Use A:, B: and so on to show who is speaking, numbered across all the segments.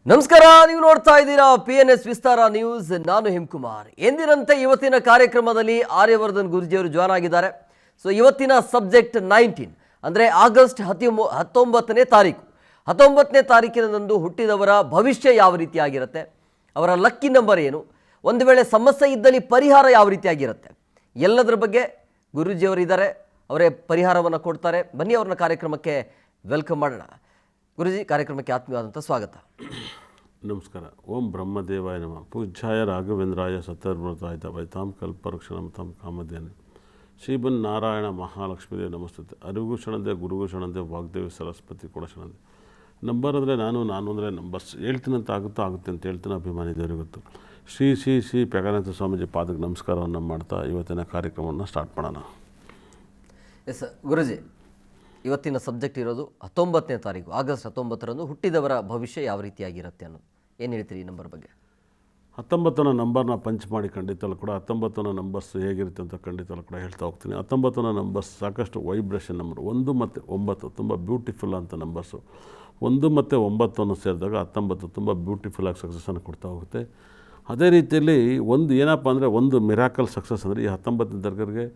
A: ನಮಸ್ಕಾರ, ನೀವು ನೋಡ್ತಾ ಇದ್ದೀರಾ PNS ವಿಸ್ತಾರ ನ್ಯೂಸ್. ನಾನು ಹಿಮಕುಮಾರ್. ಎಂದಿನಂತೆ ಇವತ್ತಿನ ಕಾರ್ಯಕ್ರಮದಲ್ಲಿ ಆರ್ಯವರ್ಧನ್ ಗುರೂಜಿಯವರು ಜಾಯ್ನ್ ಆಗಿದ್ದಾರೆ. ಸೊ ಇವತ್ತಿನ ಸಬ್ಜೆಕ್ಟ್ 19 ಅಂದರೆ ಆಗಸ್ಟ್ 19ನೇ ತಾರೀಕು. 19ನೇ ತಾರೀಕಿನಂದು ಹುಟ್ಟಿದವರ ಭವಿಷ್ಯ ಯಾವ ರೀತಿಯಾಗಿರುತ್ತೆ, ಅವರ ಲಕ್ಕಿ ನಂಬರ್ ಏನು, ಒಂದು ವೇಳೆ ಸಮಸ್ಯೆ ಇದ್ದಲ್ಲಿ ಪರಿಹಾರ ಯಾವ ರೀತಿಯಾಗಿರುತ್ತೆ, ಎಲ್ಲದರ ಬಗ್ಗೆ ಗುರೂಜಿಯವರು ಇದ್ದಾರೆ. ಅವರೇ ಪರಿಹಾರವನ್ನು ಕೊಡ್ತಾರೆ. ಬನ್ನಿ ಅವ್ರನ್ನ ಕಾರ್ಯಕ್ರಮಕ್ಕೆ ವೆಲ್ಕಮ್ ಮಾಡೋಣ. ಗುರುಜಿ, ಕಾರ್ಯಕ್ರಮಕ್ಕೆ ಆತ್ಮೀಯವಾದಂಥ ಸ್ವಾಗತ.
B: ನಮಸ್ಕಾರ. ಓಂ ಬ್ರಹ್ಮದೇವಾಯ ನಮಃ. ಪೂಜ್ಯಾಯ ರಾಘವೇಂದ್ರಾಯ ಸತ್ಯರ್ಮೃತಾಯ ವೈತಾಂ ಕಲ್ಪವೃಕ್ಷಣಮತಾಂ ಕಾಮಧೇನು ಶ್ರೀಬನ್ ನಾರಾಯಣ ಮಹಾಲಕ್ಷ್ಮೀದೇವಿ ನಮಸ್ತತೆ. ಅರಿವುಗೂಷಣಂದೆ ಗುರುಗೂಷಣಂದೆ ವಾಗ್ದೇವಿ ಸರಸ್ವತಿ ಕೊಡಶಣಂದೆ. ನಂಬರ್ ಅಂದರೆ ನಾನು ಅಂದರೆ ನಂಬರ್ಸ್ ಹೇಳ್ತೀನಂತ ಆಗುತ್ತೆ ಅಂತ ಹೇಳ್ತೀನಿ. ಅಭಿಮಾನಿ ದೇವರಿಗೆ ಗೊತ್ತು. ಶ್ರೀ ಪೆಗನಾಥ ಸ್ವಾಮೀಜಿ ಪಾದಕ್ಕೆ ನಮಸ್ಕಾರವನ್ನು ಮಾಡ್ತಾ ಇವತ್ತಿನ ಕಾರ್ಯಕ್ರಮವನ್ನು ಸ್ಟಾರ್ಟ್ ಮಾಡೋಣ.
A: ಎಸ್ ಗುರುಜಿ, ಇವತ್ತಿನ ಸಬ್ಜೆಕ್ಟ್ ಇರೋದು 19ನೇ ತಾರೀಕು ಆಗಸ್ಟ್ 19ರಂದು ಹುಟ್ಟಿದವರ ಭವಿಷ್ಯ ಯಾವ ರೀತಿಯಾಗಿರುತ್ತೆ ಅನ್ನೋದು. ಏನು ಹೇಳ್ತೀರಿ ಈ ನಂಬರ್ ಬಗ್ಗೆ?
B: 19ನೇ ನಂಬರ್ನ ಪಂಚ್ ಮಾಡಿ ಖಂಡಿತಲ್ಲೂ ಕೂಡ 19ನೇ ನಂಬರ್ಸ್ ಹೇಗಿರುತ್ತೆ ಅಂತ ಖಂಡಿತಲ್ಲೂ ಕೂಡ ಹೇಳ್ತಾ ಹೋಗ್ತೀನಿ. 19ನೇ ನಂಬರ್ಸ್ ಸಾಕಷ್ಟು ವೈಬ್ರೇಷನ್ ನಂಬರ್. 1 ಮತ್ತು 9 ತುಂಬ ಬ್ಯೂಟಿಫುಲ್ ಅಂತ ನಂಬರ್ಸು. 1 ಮತ್ತು 9 ಸೇರಿದಾಗ 19 ತುಂಬ ಬ್ಯೂಟಿಫುಲ್ಲಾಗಿ ಸಕ್ಸಸ್ಸನ್ನು ಕೊಡ್ತಾ ಹೋಗುತ್ತೆ. ಅದೇ ರೀತಿಯಲ್ಲಿ ಒಂದು ಏನಪ್ಪ ಅಂದರೆ ಒಂದು ಮಿರಾಕಲ್ ಸಕ್ಸಸ್ ಅಂದರೆ ಈ 19ನೇ ತಾರೀಕಿಗೆ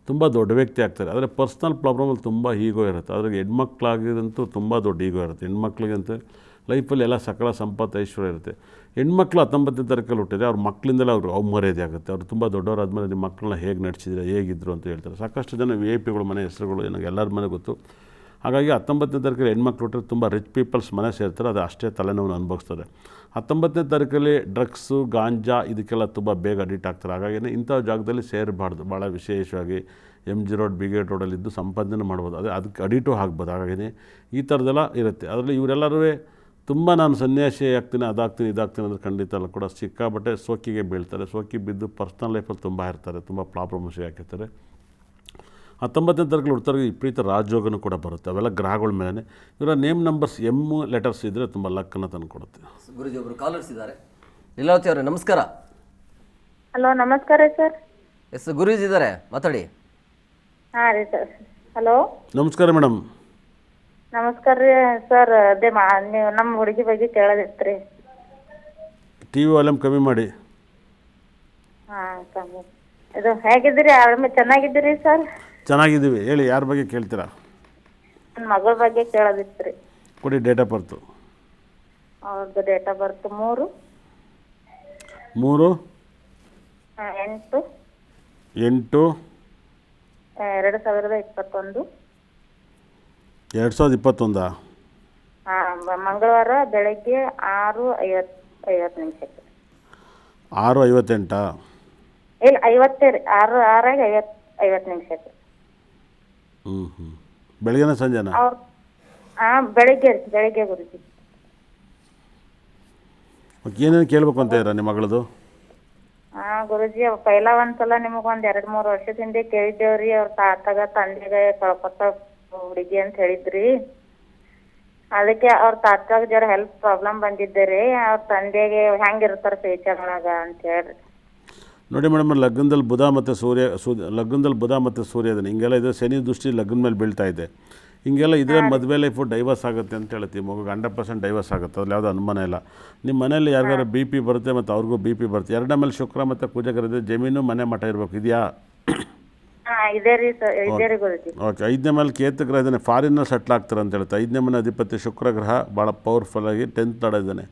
B: ತುಂಬ ದೊಡ್ಡ ವ್ಯಕ್ತಿ ಆಗ್ತಾರೆ. ಆದರೆ ಪರ್ಸ್ನಲ್ ಪ್ರಾಬ್ಲಮಲ್ಲಿ ತುಂಬ ಈಗೋ ಇರುತ್ತೆ. ಅದ್ರಿಗೆ ಹೆಣ್ಮಕ್ಳಾಗಿದಂತೂ ತುಂಬ ದೊಡ್ಡ ಈಗೋ ಇರುತ್ತೆ. ಹೆಣ್ಮಕ್ಳಿಗಂತೂ ಲೈಫಲ್ಲಿ ಎಲ್ಲ ಸಕಲ ಸಂಪತ್ತು ಐಶ್ವರ್ಯ ಇರುತ್ತೆ. ಹೆಣ್ಮಕ್ಳು 19ನೇ ತಾರೀಕಲ್ಲಿ ಹುಟ್ಟಿದೆ, ಅವ್ರ ಮಕ್ಕಳಿಂದಲೇ ಅವ್ರು ಅವಮರ್ಯಾದೆ ಆಗುತ್ತೆ. ಅವ್ರು ತುಂಬ ದೊಡ್ಡವರಾದ್ಮೇಲೆ ನಿಮ್ಮ ಮಕ್ಕಳನ್ನ ಹೇಗೆ ನಡೆಸಿದ್ರೆ ಹೇಗಿದ್ರು ಅಂತ ಹೇಳ್ತಾರೆ. ಸಾಕಷ್ಟು ಜನ VIP ಮನೆ ಹೆಸರುಗಳು ನನಗೆ ಎಲ್ಲರ ಮನೆ ಗೊತ್ತು. ಹಾಗಾಗಿ 19ನೇ ತಾರೀಕಲ್ಲಿ ಹೆಣ್ಮಕ್ಳು ಹುಟ್ಟಿದ್ರೆ ತುಂಬ ರಿಚ್ ಪೀಪಲ್ಸ್ ಮನೆ ಸೇರ್ತಾರೆ. ಅದು ಅಷ್ಟೇ ತಲೆನೋವನ್ನು ಅನುಭವಿಸ್ತಾರೆ. 19ನೇ ತಾರೀಕಲ್ಲಿ ಡ್ರಗ್ಸು ಗಾಂಜಾ ಇದಕ್ಕೆಲ್ಲ ತುಂಬ ಬೇಗ ಅಡಿಕ್ಟ್ ಆಗ್ತಾರೆ. ಹಾಗಾಗಿ ಇಂಥ ಜಾಗದಲ್ಲಿ ಸೇರಬಾರ್ದು. ಭಾಳ ವಿಶೇಷವಾಗಿ MG ರೋಡ್ BG ರೋಡಲ್ಲಿದ್ದು ಸಂಪಾದನೆ ಮಾಡ್ಬೋದು. ಅದಕ್ಕೆ ಅಡಿಟು ಆಗ್ಬೋದು. ಹಾಗಾಗಿ ಈ ಥರದ್ದೆಲ್ಲ ಇರುತ್ತೆ. ಅದರಲ್ಲಿ ಇವರೆಲ್ಲರೂ ತುಂಬ ನಾನು ಸನ್ಯಾಸಿ ಆಗ್ತೀನಿ, ಅದಾಗ್ತೀನಿ ಇದಾಗ್ತೀನಿ ಅಂದರೆ ಖಂಡಿತ ಅಲ್ಲ ಕೂಡ ಸಿಕ್ಕಾಬಟ್ಟೆ ಸೋಕಿಗೆ ಬೀಳ್ತಾರೆ. ಸೋಕಿ ಬಿದ್ದು ಪರ್ಸ್ನಲ್ ಲೈಫಲ್ಲಿ ತುಂಬ ಇರ್ತಾರೆ, ತುಂಬ ಪ್ರಾಬ್ಲಮ್ಸ್ ಹಾಕಿರ್ತಾರೆ. 19ನೇ ತಾರೀಕು ಹುಡ್ತಾರೆ ವಿಪರೀತ ರಾಜಯೋಗನೂ ಕೂಡ ಬರುತ್ತೆ. ಅವೆಲ್ಲ ಗ್ರಹಗಳ ಮೇಲೆ. ಇವರ ನೇಮ್ ನಂಬರ್ಸ್ M ಲೆಟರ್ಸ್ ಇದ್ದರೆ ತುಂಬ ಲಕ್ಕನ್ನು ತಂದು ಕೊಡುತ್ತೆ.
A: ಗುರುಜಿ, ಒಬ್ಬರು ಕಾಲರ್ಸ್ ಇದ್ದಾರೆ. ಲೀಲಾವತಿ ಅವರೇ ನಮಸ್ಕಾರ.
C: ಹಲೋ, ನಮಸ್ಕಾರ ಸರ್.
A: ಎಸ್ ಗುರೂಜಿ ಇದ್ದಾರೆ, ಮಾತಾಡಿ.
C: ಹಾಂ ರೀ ಸರ್. ಹಲೋ,
B: ನಮಸ್ಕಾರ ಮೇಡಮ್.
C: ನಮಸ್ಕಾರ ರೀ ಸರ್. ಅದೇ ನೀವು ನಮ್ಮ ಹುಡುಗಿ ಬಗ್ಗೆ ಕೇಳೋದಿತ್ತು ರೀ.
B: TV ವಾಲ್ಯೂಮ್ ಕಮ್ಮಿ ಮಾಡಿ.
C: ಹಾಂ, ಕಮ್ಮಿ. ಇದು ಹೇಗಿದ್ದೀರಿ? ಚೆನ್ನಾಗಿದ್ದೀರಿ ಸರ್?
B: ಚೆನ್ನಾಗಿದ್ದೀವಿ. ಹೇಳಿ, ಯಾರ ಬಗ್ಗೆ ಕೇಳ್ತೀರಾ?
C: ನನ್ನ ಮಗಳ ಬಗ್ಗೆ ಕೇಳೋದಿತ್ತು ರೀ.
B: ಕೊಡಿ ಡೇಟ್ ಆಫ್ ಬರ್ತು.
C: ಅವ್ರದ್ದು ಡೇಟ್ ಆಫ್ ಬರ್ತ್ 3/8/2021.
B: 2021.
C: ಹಾಂ, ಮಂಗಳವಾರ ಬೆಳಗ್ಗೆ 6:50
B: 6:58.
C: ಇಲ್ಲ, 50 ರೀ. 6:50
B: ಬೆಳಗ್ಗೆನ ಸಂಜೆನಾ?
C: ಅವ್ರು ಬೆಳಗ್ಗೆ ಗುರುಜಿ.
B: ಏನೇನು ಕೇಳಬೇಕು ಅಂತ ಇರ ನಿಮ್ಮ ಮಗಳದು?
C: ಹಾಂ ಗುರುಜಿ, ಪೈಲ ಒಂದ್ಸಲ ನಿಮಗೆ ಒಂದು 2-3 ವರ್ಷದ ಹಿಂದೆ ಕೇಳಿದ್ದೇವ್ರಿ. ಅವ್ರ ತಾತಗ ತಂದೆಗೆ ಕಳ್ಕೊತ ಹುಡುಗಿ ಅಂತ ಹೇಳಿದ್ರಿ. ಅದಕ್ಕೆ ಅವ್ರ ತಾತಗ ಜರ ಹೆಲ್ತ್ ಪ್ರಾಬ್ಲಮ್ ಬಂದಿದ್ದೆ ರೀ. ಅವ್ರ ತಂದೆಗೆ ಹೆಂಗಿರ್ತಾರೆ ಫ್ಯೂಚರ್ ಒಳಗೆ ಅಂತ ಹೇಳ್ರಿ.
B: ನೋಡಿ ಮೇಡಮ್, ಲಗ್ನದಲ್ಲಿ ಬುಧ ಮತ್ತು ಸೂರ್ಯ ಇದ್ದಾನೆ. ಹಿಂಗೆಲ್ಲ ಇದೆ. ಶನಿ ದೃಷ್ಟಿ ಲಗ್ನ ಮೇಲೆ ಬೀಳ್ತಾ ಇದೆ. ಹಿಂಗೆಲ್ಲ ಇದ್ರೆ ಮದುವೆ ಲೈಫು ಡೈವರ್ಸ್ ಆಗುತ್ತೆ ಅಂತ ಹೇಳ್ತೀವಿ. ಮಗುಗೆ 100% ಡೈವರ್ಸ್ ಆಗುತ್ತೆ. ಅದ್ರಲ್ಲಿ ಯಾವುದೋ ಅನುಮಾನ ಇಲ್ಲ. ನಿಮ್ಮ ಮನೆಯಲ್ಲಿ ಯಾರಿಗಾರು BP ಬರುತ್ತೆ ಮತ್ತು ಅವ್ರಿಗೂ BP ಬರುತ್ತೆ. 2ನೇ ಮೇಲೆ ಶುಕ್ರ ಮತ್ತು ಕುಜಗರಿದೆ. ಜಮೀನು ಮನೆ ಮಠ ಇರಬೇಕು. ಇದೆಯಾ? ಓಕೆ. 5ನೇ ಮೇಲೆ ಕೇತು ಗ್ರಹ ಇದ್ದಾನೆ. ಫಾರಿನಲ್ಲಿ ಸೆಟ್ಲ್ ಆಗ್ತಾರೆ ಅಂತ ಹೇಳ್ತಾರೆ. 5ನೇ ಮನೆ ಅಧಿಪತಿ ಶುಕ್ರ ಗ್ರಹ ಭಾಳ ಪವರ್ಫುಲ್ಲಾಗಿ 10th ಲಾರ್ಡ್ ಇದ್ದಾನೆ.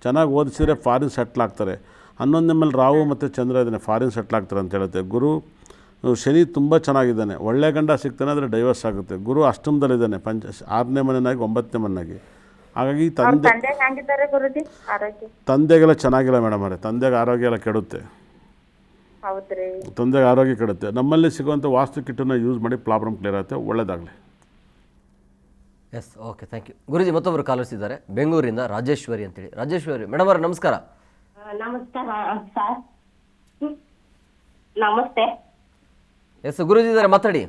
B: ಚೆನ್ನಾಗಿ ಓದಿಸಿದ್ರೆ ಫಾರಿನ್ ಸೆಟ್ಲ್ ಆಗ್ತಾರೆ. 11ನೇ ಮೇಲೆ ರಾಹು ಮತ್ತು ಚಂದ್ರ ಇದ್ದಾನೆ. ಫಾರಿನ್ ಸೆಟ್ಲ್ ಆಗ್ತಾರೆ ಅಂತ ಹೇಳುತ್ತೆ. ಶನಿ ತುಂಬ ಚೆನ್ನಾಗಿದ್ದಾನೆ. ಒಳ್ಳೆ ಗಂಡ ಸಿಗ್ತಾನೆ, ಆದರೆ ಡೈವರ್ಸ್ ಆಗುತ್ತೆ. ಗುರು ಅಷ್ಟಮದಲ್ಲಿದ್ದಾನೆ. 6ನೇ ಮನೆಯಾಗಿ 9ನೇ ಮನೆಯಾಗಿ. ಹಾಗಾಗಿ ತಂದೆಗೆಲ್ಲ ಚೆನ್ನಾಗಿಲ್ಲ ಮೇಡಮ್ ಅವರೇ. ತಂದೆಗೆ ಆರೋಗ್ಯ ಎಲ್ಲ ಕೆಡುತ್ತೆ. ತಂದೆಗೆ ಆರೋಗ್ಯ ಕೆಡುತ್ತೆ. ನಮ್ಮಲ್ಲಿ ಸಿಗುವಂಥ ವಾಸ್ತು ಕಿಟ್ಟನ್ನು ಯೂಸ್ ಮಾಡಿ ಪ್ರಾಬ್ಲಮ್ ಕ್ಲಿಯರ್ ಆಗುತ್ತೆ. ಒಳ್ಳೆಯದಾಗಲಿ.
A: Yes, okay, thank you. Guruji, ಮತ್ತೊಬ್ಬರು ಕಾಲರ್ಸ್ ಇದ್ದಾರೆ ಬೆಂಗಳೂರಿಂದ, ರಾಜೇಶ್ವರಿ ಅಂತೇಳಿ. ರಾಜೇಶ್ವರಿ ಮೇಡಮ್ ಅವರೇ ನಮಸ್ಕಾರ.
D: ನಮಸ್ಕಾರ ಸರ್. ನಮಸ್ತೆ.
A: ಎಸ್ ಗುರುಜಿ ಇದ್ದಾರೆ, ಮಾತಾಡಿ.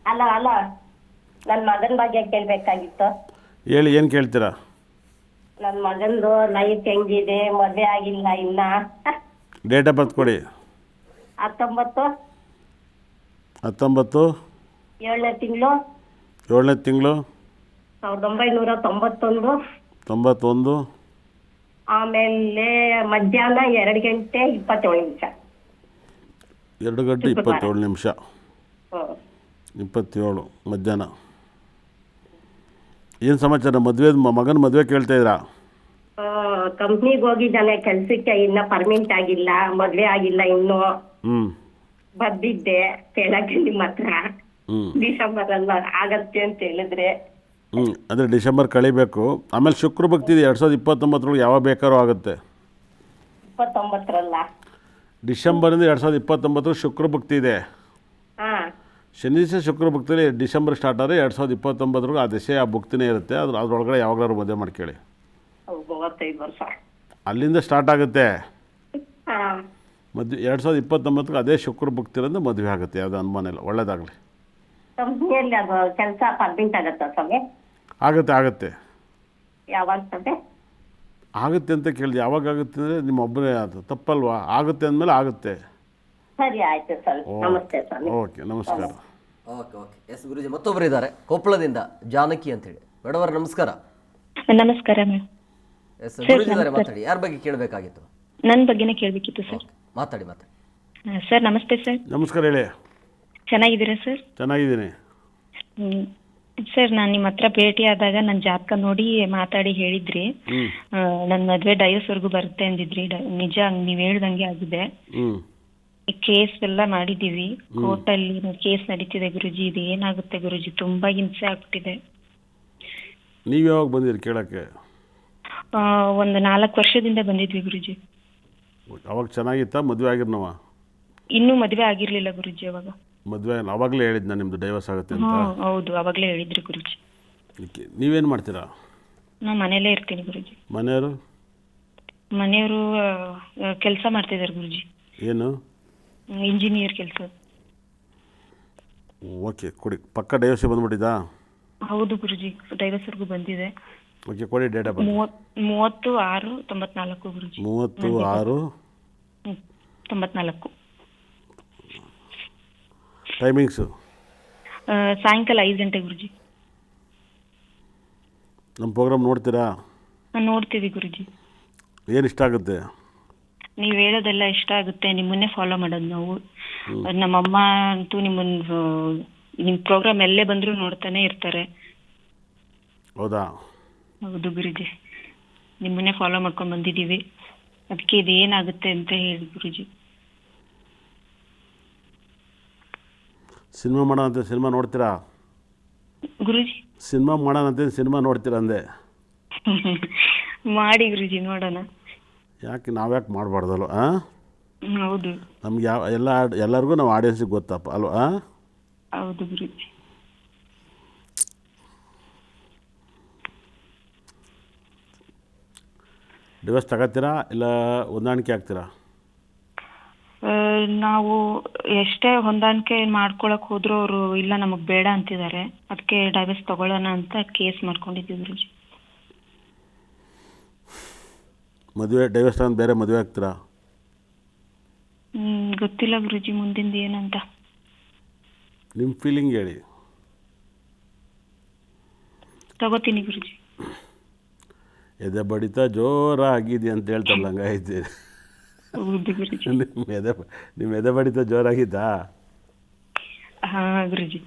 D: ಅಲ್ಲ ನನ್ನ ಮಗನ ಬಗ್ಗೆ ಕೇಳಬೇಕಾಗಿತ್ತು.
B: ಹೇಳಿ, ಏನು ಕೇಳ್ತೀರಾ?
D: ನನ್ನ ಮಗಂದು ಲೈಫ್ ಹೆಂಗಿದೆ? ಮದುವೆ ಆಗಿಲ್ಲ ಇನ್ನ.
B: ಡೇಟ್ ಆಫ್ ಬರ್ತ್ ಕೊಡಿ.
D: 19
B: 7ನೇ ತಿಂಗಳು
D: 1991.
B: 91
D: ಆಮೇಲೆ ಮಧ್ಯಾಹ್ನ 2:27
B: 2:27
D: ಹ್ಮ್.
B: 27 ಮಧ್ಯಾಹ್ನ. ಏನು ಸಮಾಚಾರ? ಮಗನ ಮದುವೆ ಕೇಳ್ತಾ ಇದ್ದೀರಾ?
D: ಕಂಪ್ನಿಗೆ ಹೋಗಿದ್ದಾನೆ ಕೆಲ್ಸಕ್ಕೆ, ಇನ್ನ ಪರ್ಮನೆಂಟ್ ಆಗಿಲ್ಲ, ಮದ್ವೆ ಆಗಿಲ್ಲ ಇನ್ನು.
B: ಹ್ಞೂ
D: ಬಂದಿದ್ದೆ ಕೇಳಕ್ಕೆ ನಿಮ್ಮ ಹತ್ರ.
B: ಹ್ಞೂ
D: ಡಿಸೆಂಬರ್ ಅಲ್ಲ ಆಗತ್ತೆ ಅಂತ ಹೇಳಿದ್ರೆ.
B: ಅಂದರೆ ಡಿಸೆಂಬರ್ ಕಳಿಬೇಕು. ಆಮೇಲೆ ಶುಕ್ರ ಭಕ್ತಿ ಇದೆ 2029 ಯಾವಾಗ ಬೇಕಾದ್ರೂ ಆಗುತ್ತೆ.
D: 29ರಲ್ಲ?
B: ಡಿಸೆಂಬರಿಂದ 2029 ಶುಕ್ರ ಭಕ್ತಿ ಇದೆ.
D: ಹಾ.
B: ಶನಿ ದಿವಸ ಶುಕ್ರ ಭಕ್ತಿಲಿ ಡಿಸೆಂಬರ್ ಸ್ಟಾರ್ಟ್ ಆದರೆ 2029 ಆ ದಿಸೆ ಆ ಭಕ್ತಿನೇ ಇರುತ್ತೆ. ಅದ್ರೊಳಗಡೆ ಯಾವಾಗಲಾದ್ರು ಮದುವೆ ಮಾಡ್ಕೊಳ್ಳಿ.
D: 35 ವರ್ಷ
B: ಅಲ್ಲಿಂದ ಸ್ಟಾರ್ಟ್ ಆಗುತ್ತೆ
D: ಹಾ.
B: ಮದುವೆ. 2029 ಅದೇ ಶುಕ್ರ ಭಕ್ತಿರಿಂದ ಮದುವೆ ಆಗುತ್ತೆ, ಯಾವುದೇ ಅನುಮಾನ ಇಲ್ಲ. ಒಳ್ಳೇದಾಗಲಿ.
D: ಕಂಪ್ನಿಯಲ್ಲಿ ಅದು ಕೆಲಸ ಪರ್ಮನೆಂಟ್ ಆಗತ್ತಾ ಸ್ವಾಮಿ?
B: ಆಗುತ್ತೆ
D: ಯಾವಾಗ ಸ್ವಾಮಿ?
B: ಆಗುತ್ತೆ ಅಂತ ಕೇಳಿದೆ. ಯಾವಾಗ ಆಗುತ್ತೆ ಅಂದರೆ ನಿಮ್ಮ ಒಬ್ಬರೇ ಅದು ತಪ್ಪಲ್ವಾ? ಆಗುತ್ತೆ ಅಂದಮೇಲೆ ಆಗುತ್ತೆ.
D: ಸರಿ ಆಯ್ತು ಸ್ವಾಮಿ. ನಮಸ್ತೆ ಸ್ವಾಮಿ.
B: ಓಕೆ, ನಮಸ್ಕಾರ.
A: Okay okay. ಎಸ್ ಗುರುಜಿ, ಮತ್ತೊಬ್ಬರು ಇದ್ದಾರೆ ಕೊಪ್ಪಳದಿಂದ, ಜಾನಕಿ ಅಂತೇಳಿ. ಮೇಡಮ್ ಅವರ ನಮಸ್ಕಾರ.
E: ನಮಸ್ಕಾರ ಮ್ಯಾಮ್.
A: ಎಸ್ ಗುರುಜಿ ಇದ್ದಾರೆ, ಮಾತಾಡಿ. ಯಾರ ಬಗ್ಗೆ ಕೇಳಬೇಕಾಗಿತ್ತು?
E: ನನ್ನ ಬಗ್ಗೆನೇ ಕೇಳಬೇಕಿತ್ತು ಸರ್.
A: ಮಾತಾಡಿ.
E: ಸರ್ ನಮಸ್ತೆ ಸರ್.
B: ನಮಸ್ಕಾರ, ಹೇಳಿ.
E: ಚೆನ್ನಾಗಿದ್ದೀರಾ ಸರ್?
B: ಚೆನ್ನಾಗಿದ್ದೀನಿ.
E: ಸರ್, ನಾನು ನಿಮ್ಮ ಹತ್ರ ಭೇಟಿ ಆದಾಗ ನನ್ನ ಜಾತಕ ನೋಡಿ ಮಾತಾಡಿ ಹೇಳಿದ್ರಿ. ನನ್ನ ಮದುವೆ ಡೈವರ್ಸ್ವರೆಗೂ ಬರುತ್ತೆ ಅಂದಿದ್ರಿ. ನಿಜ ನೀವು ಹೇಳ್ದಂಗೆ ಆಗಿದೆ. ಕೇಸ್ ಎಲ್ಲ ಮಾಡಿದ್ದೀವಿ, ಕೋರ್ಟಲ್ಲಿ ಕೇಸ್ ನಡೀತಿದೆ ಗುರುಜಿ. ಇದು ಏನಾಗುತ್ತೆ ಗುರುಜಿ? ತುಂಬಾ ಹಿಂಸೆ ಆಗ್ತಿದೆ.
B: ನೀವು ಯಾವಾಗ ಬಂದಿರಿ ಕೇಳೋಕ್ಕೆ?
E: ಒಂದು 4 ವರ್ಷದಿಂದ ಬಂದಿದ್ವಿ ಗುರುಜಿ.
B: ಅವಾಗ ಚೆನ್ನಾಗಿತ್ತಾ? ಮದುವೆ ಆಗಿರ್ನವ?
E: ಇನ್ನೂ ಮದುವೆ ಆಗಿರ್ಲಿಲ್ಲ ಗುರುಜಿ. ಅವಾಗ
B: ಮದುವೆ ಅವಾಗಲೇ ಹೇಳಿದ್ದು ನಾನು ನಿಮ್ಮದು ಡೈವರ್ಸ್ ಆಗುತ್ತೆ ಅಂತ.
E: ಹೌದು, ಅವಾಗಲೇ ಹೇಳಿದ್ರಿ ಗುರುಜಿ.
B: ನೀವೇನು ಮಾಡ್ತೀರಾ?
E: ನಾ ಮನೇಲೇ ಇರ್ತೀನಿ ಗುರುಜಿ.
B: ಮನೆಯವರು
E: ಕೆಲಸ ಮಾಡ್ತಿದ್ದಾರೆ ಗುರುಜಿ.
B: ಏನು?
E: ಇಂಜಿನಿಯರ್ ಕೆಲಸ.
B: ಓಕೆ, ಕೊಡಿ. ಪಕ್ಕ ಡೈವರ್ಸ್ ಬಂದ್ಬಿಟ್ಟಿದ್ದಾ?
E: ಹೌದು ಗುರುಜಿ, ಡೈವರ್ಸ್ವರೆಗೂ ಬಂದಿದೆ.
B: ಓಕೆ, ಕೊಡಿ. Date of birth
E: 30/6/94 Guruji.
B: 30/6/94. Timings?
E: ಸಾಯಂಕಾಲ 5 ಗಂಟೆ ಗುರುಜಿ.
B: ನಮ್ಮ ಪ್ರೋಗ್ರಾಮ್ ನೋಡ್ತೀರಾ?
E: ನೋಡ್ತೀವಿ ಗುರುಜಿ.
B: ಏನು ಇಷ್ಟ ಆಗುತ್ತೆ?
E: ನೀವು ಹೇಳೋದೆಲ್ಲ ಇಷ್ಟ ಆಗುತ್ತೆ. ನಿಮ್ಮನ್ನೇ ಫಾಲೋ ಮಾಡೋದು ನಾವು. ನಮ್ಮಮ್ಮ ಅಂತೂ ನಿಮ್ಮ ಪ್ರೋಗ್ರಾಮ್ ಎಲ್ಲೇ ಬಂದರೂ ನೋಡ್ತಾನೆ ಇರ್ತಾರೆ.
B: ಹೌದಾ?
E: ಹೌದು ಗುರುಜಿ, ನಿಮ್ಮನ್ನೇ ಫಾಲೋ ಮಾಡ್ಕೊಂಡು ಬಂದಿದ್ದೀವಿ. ಅದಕ್ಕೆ ಇದು ಏನಾಗುತ್ತೆ ಅಂತ ಹೇಳಿ ಗುರುಜಿ.
B: ಸಿನಿಮಾ ಮಾಡೋಣಂತೆ, ಸಿನಿಮಾ ನೋಡ್ತೀರಾ
E: ಗುರುಜಿ?
B: ಸಿನಿಮಾ ಮಾಡೋಣಂತೆ, ಸಿನಿಮಾ ನೋಡ್ತೀರಾ ಅಂದೆ.
E: ಮಾಡಿ ಗುರುಜಿ, ನೋಡೋಣ.
B: ಯಾಕೆ ನಾವ್ಯಾಕೆ ಮಾಡಬಾರ್ದಲ್ವ?
E: ಹೌದು.
B: ನಮ್ಗೆ ಎಲ್ಲರಿಗೂ ನಾವು ಆಡಿಯನ್ಸಿಗೆ ಗೊತ್ತಪ್ಪ ಅಲ್ವಾ?
E: ಹೌದು ಗುರುಜಿ.
B: ಡಿವೋರ್ಸ್ ತಗೋತೀರಾ ಇಲ್ಲ ಹೊಂದಾಣಿಕೆ ಆಗ್ತೀರಾ?
E: ನಾವು ಎಷ್ಟೇ ಹೊಂದಾಣಿಕೆ ಮಾಡ್ಕೊಳಕ್ ಹೋದ್ರೂ ಅವರು ಇಲ್ಲ ನಮಗೆ ಬೇಡ ಅಂತಿದ್ದಾರೆ. ಅದಕ್ಕೆ ಡೈವರ್ಸ್ ತಗೊಳ್ಳೋಣ ಅಂತ ಕೇಸ್ ಮಾಡ್ಕೊಂಡಿದ್ದೀವಿ ಗುರುಜಿ.
B: ಮದುವೆ ಡೈವರ್ಸ್ ತಗೊಂಡು ಬೇರೆ ಮದುವೆ ಆಗ್ತೀರಾ?
E: ಗೊತ್ತಿಲ್ಲ ಗುರುಜಿ ಮುಂದಿಂದು ಏನಂತ.
B: ನಿಮ್ಮ ಫೀಲಿಂಗ್ ಹೇಳಿ.
E: ತಗೋತೀನಿ ಗುರುಜಿ.
B: ಎದೆ ಬಡಿತ ಜೋರಾಗಿದೆ ಅಂತ ಹೇಳ್ತಾರಲ್ಲ, ಹಂಗಾಯ್ತು.
E: ಹೌದು ಗುರುಜಿ.
B: ನಿಮ್ಮ ಎದೆ ಬಡಿತ ಜೋರಾಗಿದ್ದಾ?
E: ಹಾ ಗುರುಜಿ.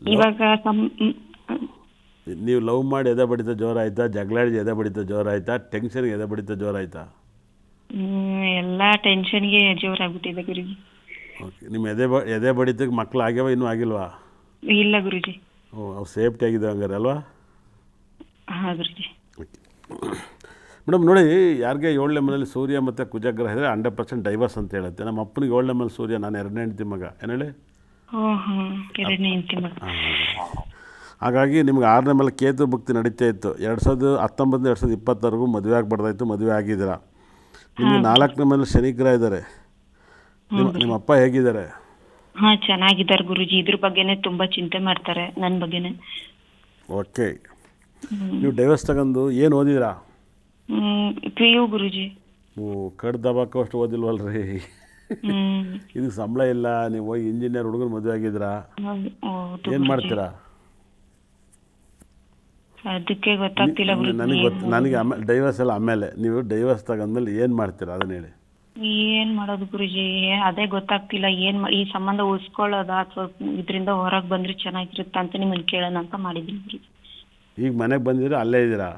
E: ಇವಾಗ
B: ನೀವು ಲವ್ ಮಾಡಿ ಎದೆ ಬಡಿತ ಜೋರಾಯ್ತಾ? ಜಗಳಾಡಿ ಎದೆ ಬಡಿತ ಜೋರಾಯ್ತಾ? ಟೆನ್ಷನ್ಗೆ ಎದೆ ಬಡಿತ ಜೋರಾಯ್ತಾ?
E: ಎಲ್ಲ ಟೆನ್ಷನ್ಗೆ ಜೋರಾಗ್ಬಿಟ್ಟಿದೆ ಗುರುಜಿ.
B: ಓಕೆ, ನಿಮ್ಮ ಎದೆ ಬಡಿತಕ್ಕೆ ಮಕ್ಕಳು ಆಗ್ಯಾವ? ಇನ್ನೂ ಆಗಿಲ್ವಾ?
E: ಇಲ್ಲ ಗುರುಜಿ.
B: ಅವು ಸೇಫ್ಟಿ ಆಗಿದೆ ಹಂಗಾರೆ ಅಲ್ವಾ?
E: ಹಾಂ ಗುರುಜಿ.
B: ಓಕೆ ಮೇಡಮ್, ನೋಡಿ, ಯಾರಿಗೆ 7ನೇ ಮನೇಲಿ ಸೂರ್ಯ ಮತ್ತು ಕುಜಗ್ರಹ ಇದ್ದರೆ 100% ಡೈವರ್ಸ್ ಅಂತ ಹೇಳುತ್ತೆ. ನಮ್ಮ ಅಪ್ಪನಿಗೆ 7ನೇ ಮನೇಲಿ ಸೂರ್ಯ, ನಾನು 2ನೇ ಹೆಂಡತಿ ಮಗ. ಏನು ಹೇಳಿ?
E: ಎರಡನೇ ಹೆಂಡತಿ ಮಗ.
B: ಹಾಗಾಗಿ ನಿಮ್ಗೆ 6ನೇ ಮೇಲೆ ಕೇತು ಭಕ್ತಿ ನಡೀತಾ ಇತ್ತು. 2019 2020 ಮದುವೆ ಆಗಬಾರ್ದಾಯ್ತು, ಮದುವೆ ಆಗಿದ್ದೀರಾ. ನಿಮಗೆ 4ನೇ ಮೇಲೆ ಶನಿಗ್ರಹ ಇದ್ದಾರೆ. ನಿಮ್ಮ ಅಪ್ಪ ಹೇಗಿದ್ದಾರೆ?
E: ಹಾಂ, ಚೆನ್ನಾಗಿದ್ದಾರೆ ಗುರುಜಿ. ಇದ್ರ ಬಗ್ಗೆನೇ ತುಂಬ ಚಿಂತೆ ಮಾಡ್ತಾರೆ, ನನ್ನ ಬಗ್ಗೆನೇ.
B: ಓಕೆ, ನೀವು ಡೈವರ್ಸ್ ತಗೊಂಡು ಏನು ಓದಿದ್ದೀರಾ?
E: PU ಗುರುಜಿ.
B: ಕಡ್ ದಬಾಕೋ ಅಷ್ಟು ಓದಿಲ್ವಲ್ರಿ? ಇದಕ್ಕೆ ಸಂಬಳ ಇಲ್ಲ, ನೀವು ಹೋಗಿ ಇಂಜಿನಿಯರ್ ಹುಡುಗನ ಮದುವೆ ಆಗಿದ್ದೀರಾ? ಏನು ಮಾಡ್ತೀರಾ?
E: ಅದಕ್ಕೆ ಗೊತ್ತಾಗ್ತಿಲ್ಲ
B: ನನಗೆ ಆಮೇಲೆ ಡೈವರ್ಸ್ ಎಲ್ಲ ಆಮೇಲೆ ನೀವು ಡೈವರ್ಸ್ ತಗೊಂಡ್ಮೇಲೆ ಏನು ಮಾಡ್ತೀರಾ ಅದನ್ನ ಹೇಳಿ.
E: ಏನ್ ಮಾಡೋದು ಗುರುಜಿ, ಅದೇ ಗೊತ್ತಾಗ್ತಿಲ್ಲ. ಈ ಸಂಬಂಧ ಉಳಿಸ್ಕೊಳ್ಳೋದಾ ಅಥವಾ ಇದರಿಂದ ಹೊರಗೆ ಬಂದ್ರೆ ಚೆನ್ನಾಗಿರುತ್ತ ಅಂತ ನಿಮ್ಮನ್ನ ಕೇಳೋಣ ಅಂತ ಮಾಡಿದ್ದೀನಿ ಗುರುಜಿ.
B: ಈಗ ಮನೆಗೆ ಬಂದಿದ್ದೀರಾ, ಅಲ್ಲೇ ಇದ್ದೀರಾ?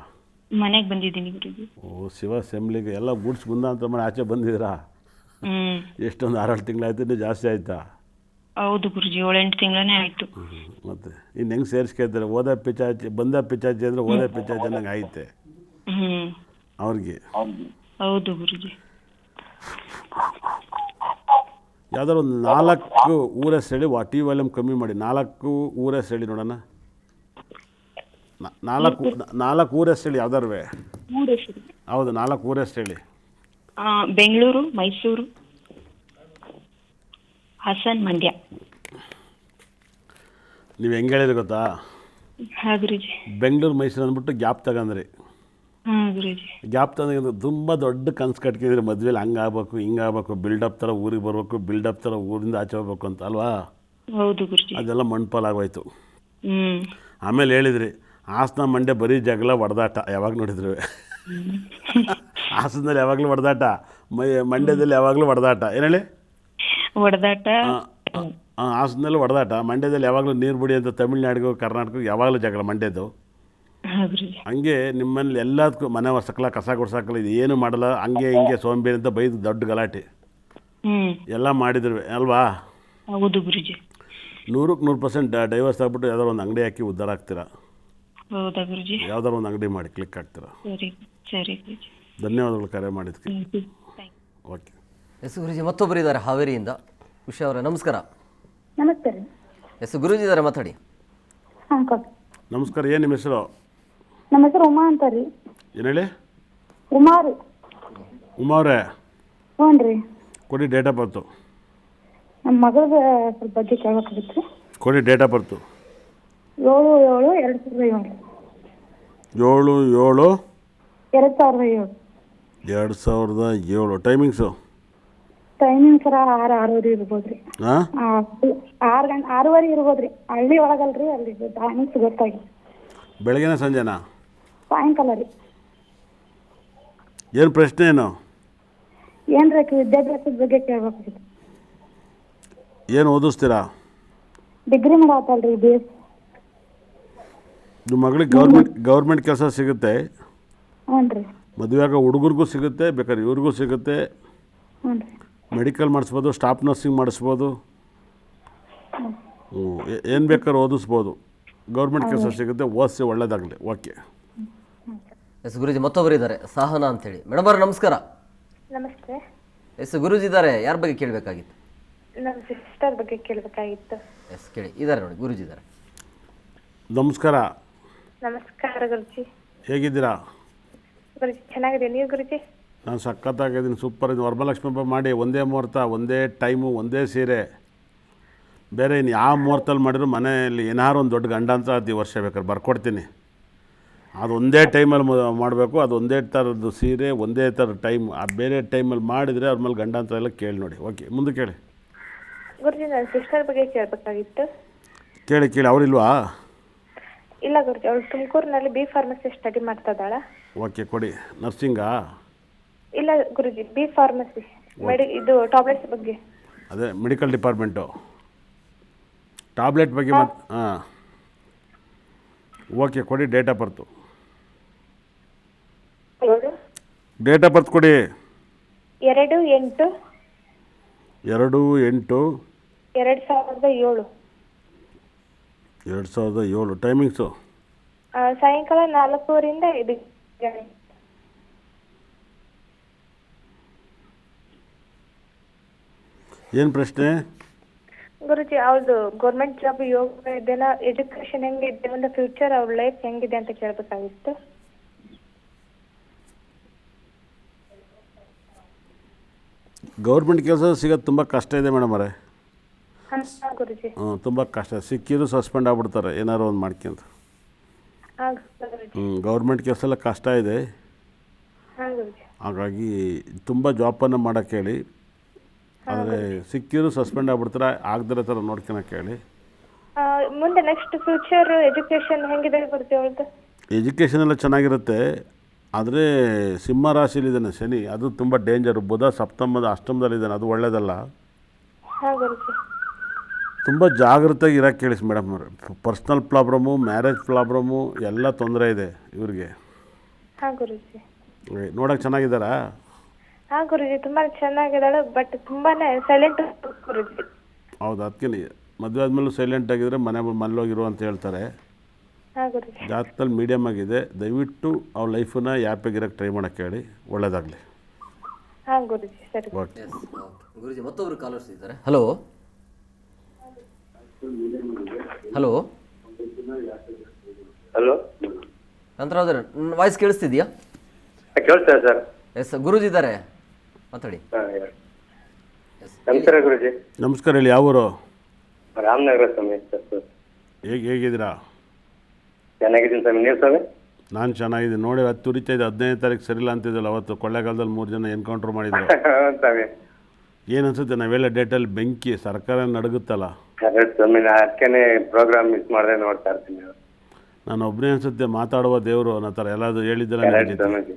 E: ಮನೆಗೆ ಬಂದಿದ್ದೀನಿ ಗುರುಜಿ.
B: ಓ ಶಿವ ಅಸೆಂಬ್ಲಿಗೆ ಎಲ್ಲ ಗೂಡ್ಸ್ ಮುಂದೆ ಅಂತ ಮಾಡಿ ಆಚೆ ಬಂದಿದ್ದೀರಾ? ಎಷ್ಟೊಂದು 6-7 ತಿಂಗಳಾಯ್ತು, ಇನ್ನೂ ಜಾಸ್ತಿ ಆಯ್ತಾ?
E: ಹೌದು ಗುರುಜಿ, 7-8 ತಿಂಗಳೇ ಆಯ್ತು.
B: ಮತ್ತೆ ಇನ್ನು ಹೆಂಗೆ ಸೇರಿಸ್ಕೊಳ್ತಾರೆ? ಓದ ಪಿಚಾಚಿ ಬಂದ ಪಿಚಾಚಿ ಅಂದರೆ ಓದ ಪಿಚಾಚಿ ಅನ್ನಂಗೆ ಐತೆ ಅವ್ರಿಗೆ.
E: ಹೌದು ಗುರುಜಿ.
B: ಯಾವ್ದಾರು ಒಂದು 4 ಊರ ಹೇಳಿ, ಟಿ ವಾಲ್ಯೂಮ್ ಕಮ್ಮಿ ಮಾಡಿ. 4 ಊರ ಹೇಳಿ ನೋಡೋಣ. 4 ಊರ ಹೇಳಿ ಯಾವ್ದಾರು. ಹೌದು, 4 ಊರ ಹೇಳಿ.
E: ಬೆಂಗಳೂರು, ಮೈಸೂರು, ಹಾಸನ್, ಮಂಡ್ಯ.
B: ನೀವು ಹೆಂಗೆ ಹೇಳಿದ್ರಿ ಗೊತ್ತಾ?
E: ಹಾಂ ಗುರುಜಿ.
B: ಬೆಂಗಳೂರು ಮೈಸೂರು ಅಂದ್ಬಿಟ್ಟು ಗ್ಯಾಪ್ ತಗೊಂಡ್ರಿ.
E: ಹಾಂ ಗುರುಜಿ.
B: ಗ್ಯಾಪ್ ತಂದ್ರೆ ತುಂಬ ದೊಡ್ಡ ಕನ್ಸು ಕಟ್ಕಿದ್ರಿ, ಮದುವೆಲಿ ಹಂಗಾಗಬೇಕು ಹಿಂಗಾಗಬೇಕು, ಬಿಲ್ಡಪ್ ಥರ ಊರಿಗೆ ಬರಬೇಕು, ಬಿಲ್ಡಪ್ ಥರ ಊರಿಂದ ಆಚೆ ಹೋಗ್ಬೇಕು ಅಂತ ಅಲ್ವಾ?
E: ಹೌದು ಗುರುಜಿ.
B: ಅದೆಲ್ಲ ಮಣ್ಪಾಲಾಗೋಯ್ತು. ಆಮೇಲೆ ಹೇಳಿದ್ರಿ ಹಾಸನ ಮಂಡ್ಯ ಬರೀ ಜಗಳ ಹೊಡೆದಾಟ, ಯಾವಾಗ ನೋಡಿದ್ರು ಹಾಸನದಲ್ಲಿ ಯಾವಾಗಲೂ ಹೊಡೆದಾಟ, ಮಂಡ್ಯದಲ್ಲಿ ಯಾವಾಗಲೂ ಹೊಡೆದಾಟ. ಏನು ಹೇಳಿ?
E: ಹೊಡೆದಾಟ.
B: ಹಾಸನದಲ್ಲಿ ಹೊಡೆದಾಟ, ಮಂಡ್ಯದಲ್ಲಿ ಯಾವಾಗಲೂ ನೀರು ಬಿಡಿ ಅಂತ ತಮಿಳ್ನಾಡಿಗೂ ಕರ್ನಾಟಕಕ್ಕೂ ಯಾವಾಗಲೂ ಜಗಳ ಮಂಡ್ಯದ್ದು. ಹಂಗೆ ನಿಮ್ಮಲ್ಲಿ ಎಲ್ಲದಕ್ಕೂ ಮನೆ ಒರ್ಸಕ್ಕಲ್ಲ, ಕಸ ಗುಡ್ಸಕ್ಕಲ್ಲ, ಇದು ಏನು ಮಾಡಲ್ಲ, ಹಂಗೆ ಹಿಂಗೆ ಸೋಂಬೇರಿ ಅಂತ ಬೈದು ದೊಡ್ಡ ಗಲಾಟೆ ಎಲ್ಲ ಮಾಡಿದ್ರು ಅಲ್ವಾ?
E: ಹೌದು ಗುರುಜಿ.
B: 100% ಡೈವರ್ಸ್ ಆಗ್ಬಿಟ್ಟು ಯಾವ್ದಾರು ಒಂದು ಅಂಗಡಿ ಹಾಕಿ ಉದ್ಧಾರ ಆಗ್ತೀರಾ.
E: ಹೌದಾ ಗುರುಜಿ?
B: ಯಾವ್ದಾರು ಒಂದು ಅಂಗಡಿ ಮಾಡಿ ಕ್ಲಿಕ್ ಆಗ್ತೀರಾ.
E: ಸರಿ ಸರಿ ಗುರುಜಿ.
B: ಧನ್ಯವಾದಗಳು ಕರೆ ಮಾಡಿದ್ಕೆ. ಓಕೆ.
A: ಎಸ್ ಗುರುಜಿ, ಮತ್ತೊಬ್ಬರು ಇದ್ದಾರೆ ಹಾವೇರಿಯಿಂದ. ಉಷಾ ಅವರೇ ನಮಸ್ಕಾರ.
C: ನಮಸ್ತೆ ರೀ.
A: ಎಸ್ ಗುರುಜಿ ಇದ್ದಾರೆ, ಮಾತಾಡಿ.
C: ಹಾಂ
B: ನಮಸ್ಕಾರ. ಏನು ನಿಮ್ಮ ಹೆಸರು?
C: ನಮ್ಮ ಹೆಸರು ಉಮಾ ಅಂತ ರೀ.
B: ಏನು ಹೇಳಿ?
C: ಉಮಾ ರೀ.
B: ಉಮಾ ಅವರೇ?
C: ಹ್ಞೂ ರೀ.
B: ಕೊಡಿ ಡೇಟ್ ಆಫ್ ಬರ್ತು.
C: ನಮ್ಮ ಮಗಳದ ಸ್ವಲ್ಪ ಬಗ್ಗೆ ಕೇಳಬೇಕಾಗಿತ್ತು ರೀ.
B: ಕೊಡಿ date of birth.
C: 7/7/2007.
B: 7/7/2007. 2007. Timings?
C: Timing ಸರ 6 ಇರ್ಬೋದು ರೀ.
B: ಹಾಂ,
C: 6:30 ಇರ್ಬೋದು ರೀ. ಹಳ್ಳಿ ಒಳಗಲ್ರಿ, ಅಲ್ಲಿ ಟೈಮಿಂಗ್ಸ್ ಗೊತ್ತಾಗಿ.
B: ಬೆಳಗ್ಗೆನ ಸಂಜೆನಾ?
C: ಸಾಯಂಕಾಲ ರೀ.
B: ಏನು ಪ್ರಶ್ನೆ ಏನು?
C: ಏನು ರೀ, ವಿದ್ಯಾಭ್ಯಾಸದ ಬಗ್ಗೆ ಕೇಳಬೇಕಾಗಿತ್ತು.
B: ಏನು ಓದಿಸ್ತೀರಾ?
C: Degree ಮಾಡತ್ತಲ್ರಿ, BS.
B: ನಿಮ್ಮ ಮಗಳಿಗೆ ಗೌರ್ಮೆಂಟ್ ಕೆಲಸ ಸಿಗುತ್ತೆ.
C: ಹ್ಞೂ ರೀ.
B: ಮದುವೆ ಆಗೋ ಹುಡುಗರಿಗೂ ಸಿಗುತ್ತೆ, ಬೇಕಾದ್ರೆ ಇವ್ರಿಗೂ ಸಿಗುತ್ತೆ.
C: ಹ್ಞೂ ರೀ.
B: ಮೆಡಿಕಲ್ ಮಾಡಿಸ್ಬೋದು, ಸ್ಟಾಫ್ ನರ್ಸಿಂಗ್ ಮಾಡಿಸ್ಬೋದು, ಏನು ಬೇಕಾದ್ರೂ ಓದಿಸ್ಬೋದು. ಗೌರ್ಮೆಂಟ್ ಕೆಲಸ ಸಿಗುತ್ತೆ, ಓದಿಸಿ ಒಳ್ಳೇದಾಗಲಿ. ಓಕೆ.
A: ಎಸ್ ಗುರುಜಿ, ಮತ್ತೊಬ್ಬರು ಇದ್ದಾರೆ ಸಹನಾ ಅಂತೇಳಿ. ಮೇಡಮ್ ಅವ್ರೆ ನಮಸ್ಕಾರ.
C: ನಮಸ್ತೆ.
A: ಎಸ್ ಗುರುಜಿ ಇದ್ದಾರೆ, ಯಾರ ಬಗ್ಗೆ ಕೇಳಬೇಕಾಗಿತ್ತು?
C: ನಮ್ಮ ಸಿಸ್ಟರ್ ಬಗ್ಗೆ ಕೇಳಬೇಕಾಗಿತ್ತು.
A: ಎಸ್ ಕೇಳಿ, ಇದ್ದಾರೆ ನೋಡಿ, ಗುರುಜಿ ಇದ್ದಾರೆ.
B: ನಮಸ್ಕಾರ.
C: ನಮಸ್ಕಾರ ಗುರುಜಿ.
B: ಹೇಗಿದ್ದೀರಾ?
C: ಗುರುಜಿ ಚೆನ್ನಾಗಿದೆ, ನೀವು ಗುರುಜಿ?
B: ನಾನು ಸಖತ್ತಾಗಿದ್ದೀನಿ, ಸೂಪರ್ ಇದ್ದೀನಿ. ವರಮಹಾಲಕ್ಷ್ಮಿ ಹಬ್ಬ ಮಾಡಿ ಒಂದೇ ಮುಹೂರ್ತ, ಒಂದೇ ಟೈಮು, ಒಂದೇ ಸೀರೆ. ಬೇರೆ ಇನ್ನು ಯಾವ ಮುಹೂರ್ತಲ್ಲಿ ಮಾಡಿದ್ರು ಮನೆಯಲ್ಲಿ ಏನಾರು ಒಂದು ದೊಡ್ಡ ಗಂಡಾಂತರ ಈ ವರ್ಷ ಬೇಕಾದ್ರೆ ಬರ್ಕೊಡ್ತೀನಿ. ಅದು ಒಂದೇ ಟೈಮಲ್ಲಿ ಮಾಡಬೇಕು, ಅದು ಒಂದೇ ಥರದ್ದು ಸೀರೆ, ಒಂದೇ ಥರದ ಟೈಮ್. ಆ ಬೇರೆ ಟೈಮಲ್ಲಿ ಮಾಡಿದರೆ ಅವ್ರ ಮೇಲೆ ಗಂಡಾಂತರ ಎಲ್ಲ ಕೇಳಿ ನೋಡಿ. ಓಕೆ, ಮುಂದೆ ಕೇಳಿ.
C: ಗುರುಜಿ, ನನ್ನ ಸಿಸ್ಟರ್ ಬಗ್ಗೆ ಕೇಳಬೇಕಾಗಿತ್ತು.
B: ಕೇಳಿ ಅವರಿಲ್ವಾ?
C: ಇಲ್ಲ ಗುರುಜಿ, ಅವಳು ತುಮಕೂರಿನಲ್ಲಿ B ಫಾರ್ಮಸಿ ಸ್ಟಡಿ ಮಾಡ್ತಾ ಇದ್ದಾಳ.
B: ಓಕೆ, ಕೊಡಿ. ನರ್ಸಿಂಗಾ?
C: ಇಲ್ಲ ಗುರುಜಿ, B ಫಾರ್ಮಸಿ ಇದು ಟ್ಯಾಬ್ಲೆಟ್ಸ್ ಬಗ್ಗೆ.
B: ಅದೇ ಮೆಡಿಕಲ್ ಡಿಪಾರ್ಟ್ಮೆಂಟು ಟ್ಯಾಬ್ಲೆಟ್ ಬಗ್ಗೆ. ಮತ್ತು ಹಾಂ, ಓಕೆ, ಕೊಡಿ date of birth. Date of birth ಕೊಡಿ.
C: 2/8/2007.
B: 2007. ಟೈಮಿಂಗ್ಸು?
C: ಸಾಯಂಕಾಲ 4ರಿಂದ 5.
B: ಏನು ಪ್ರಶ್ನೆ?
C: ಗುರುಜಿ, ಅವ್ರದ್ದು ಗೌರ್ಮೆಂಟ್ ಜಾಬ್ ಯೋಗ ಇದೆಲ್ಲ, ಎಜುಕೇಶನ್ ಹೆಂಗಿದೆ, ಒಂದು ಫ್ಯೂಚರ್ ಅವ್ರ ಲೈಫ್ ಹೆಂಗಿದೆ ಅಂತ ಕೇಳಬೇಕಾಗಿತ್ತು.
B: ಗೌರ್ಮೆಂಟ್ ಕೆಲಸ ಸಿಗೋದು ತುಂಬ ಕಷ್ಟ ಇದೆ ಮೇಡಮ್ ಅವರೇ.
C: ಗುರುಜಿ.
B: ತುಂಬ ಕಷ್ಟ. ಸಿಕ್ಕಿದ್ರು ಸಸ್ಪೆಂಡ್ ಆಗ್ಬಿಡ್ತಾರೆ ಏನಾರು ಒಂದು ಮಾಡ್ಕೊಂತ. ಗೌರ್ಮೆಂಟ್ ಕೆಲಸ ಎಲ್ಲ ಕಷ್ಟ ಇದೆ. ಹಾಗಾಗಿ ತುಂಬ ಜಾಬನ್ನು ಮಾಡೋಕ್ಕೆ ಹೇಳಿ. ಆದರೆ ಸಿಕ್ಕಿದ್ರು ಸಸ್ಪೆಂಡ್ ಆಗ್ಬಿಡ್ತಾರೆ, ಆಗದಿರೋ ಥರ ನೋಡ್ಕೊಳಕ್ಕೆ ಹೇಳಿ.
C: ಮುಂದೆ ನೆಕ್ಸ್ಟ್ ಫ್ಯೂಚರ್ ಎಜುಕೇಶನ್ ಹೆಂಗಿದೆ ಗುರುಜಿ ಅವ್ರದ್ದು?
B: ಎಜುಕೇಷನ್ ಎಲ್ಲ ಚೆನ್ನಾಗಿರುತ್ತೆ. ಆದರೆ ಸಿಂಹ ರಾಶಿಲಿದ್ದಾನೆ ಶನಿ, ಅದು ತುಂಬ ಡೇಂಜರು. ಬುಧ ಸಪ್ತಮದ ಅಷ್ಟಮದಲ್ಲಿದ್ದಾನೆ, ಅದು ಒಳ್ಳೆಯದಲ್ಲ.
C: ಹಾಂ ಗುರುಜಿ.
B: ತುಂಬ ಜಾಗ್ರತೆಯಾಗಿ ಇರೋಕ್ಕೆ ಕೇಳಿಸಿ ಮೇಡಮ್ ಅವ್ರೆ. ಪರ್ಸ್ನಲ್ ಪ್ರಾಬ್ಲಮ್ಮು, ಮ್ಯಾರೇಜ್ ಪ್ರಾಬ್ಲಮ್ಮು ಎಲ್ಲ ತೊಂದರೆ ಇದೆ ಇವ್ರಿಗೆ.
C: ಹಾಂ ಗುರುಜಿ.
B: ನೋಡೋಕೆ ಚೆನ್ನಾಗಿದ್ದಾರಾ?
C: ಹಾಂ ಗುರುಜಿ, ತುಂಬ ಚೆನ್ನಾಗಿದ್ದಾಳೆ, ಬಟ್ ತುಂಬಾ ಸೈಲೆಂಟ್ ಗುರುಜಿ.
B: ಹೌದು, ಅದಕ್ಕೆ ಮದುವೆ ಆದಮೇಲೂ ಸೈಲೆಂಟ್ ಆಗಿದ್ದರೆ ಮನೇಲೋಗಿರು ಅಂತ ಹೇಳ್ತಾರೆ.
C: ಹಾಂ ಗುರುಜಿ.
B: ಜಾತಕದಲ್ಲಿ ಮೀಡಿಯಮ್ ಆಗಿದೆ. ದಯವಿಟ್ಟು ಅವ್ರ ಲೈಫನ್ನ ಹ್ಯಾಪಿಯಾಗಿರೋಕ್ಕೆ ಟ್ರೈ ಮಾಡೋಕ್ಕೆ ಹೇಳಿ, ಒಳ್ಳೆಯದಾಗಲಿ.
C: ಹಾಂ ಗುರುಜಿ, ಸರಿ.
B: ಓಕೆ
A: ಗುರುಜಿ ಮತ್ತೊಬ್ರು ಕಾಲರ್ಸ್ ಇದ್ದಾರೆ. ಹಲೋ ಹಲೋ
F: ಹಲೋ,
A: ನಂತರ ವಾಯ್ಸ್ ಕೇಳಿಸ್ತಿದ್ಯಾ?
F: ಕೇಳ್ತಾ ಸರ್?
A: ಎಸ್, ಗುರುಜಿ ಇದ್ದಾರೆ, ಮಾತಾಡಿ.
F: ನಮಸ್ಕಾರ ಗುರುಜಿ.
B: ನಮಸ್ಕಾರ, ಹೇಳಿ ಯಾವೂರು?
F: ರಾಮನಗರ ಸ್ವಾಮಿ. ಸರ್
B: ಹೇಗಿದ್ದೀರಾ?
F: ಚೆನ್ನಾಗಿದ್ದೀನಿ ಸ್ವಾಮಿ, ನೀವು ಸ್ವಾಮಿ?
B: ನಾನು ಚೆನ್ನಾಗಿದ್ದೀನಿ. ನೋಡಿ, ಅದು ತುರಿತಾ ಇದೆ. 15ನೇ ತಾರೀಕು ಸರಿಯಿಲ್ಲ ಅಂತಿದ್ದಲ್ಲ, ಅವತ್ತು ಕೊಳ್ಳೇಗಾಲದಲ್ಲಿ 3 ಜನ ಎನ್ಕೌಂಟ್ರ್ ಮಾಡಿದ್ರು.
F: ಸ್ವಾಮಿ
B: ಏನು ಅನ್ಸುತ್ತೆ? ನಾವೆಲ್ಲ ಡೇಟಲ್ಲಿ ಬೆಂಕಿ ಸರ್ಕಾರ ನಡುಗುತ್ತಲ್ಲ.
F: ಕರೆಕ್ಟ್ ಸ್ವಾಮಿ, ನಾ ಅದಕ್ಕೇನೆ ಪ್ರೋಗ್ರಾಮ್ ಮಿಸ್ ಮಾಡದೆ ನೋಡ್ತಾ ಇರ್ತೀನಿ.
B: ನಾನು ಒಬ್ಬನೇ ಅನ್ಸುತ್ತೆ ಮಾತಾಡುವ ದೇವರು ಅನ್ನೋ ಥರ ಎಲ್ಲಾದರೂ ಹೇಳಿದ್ದೆಲ್ಲ
F: ಕರೆಕ್ಟ್
B: ನಡೀತಿತ್ತು.
F: ಸ್ವಾಮೀಜಿ.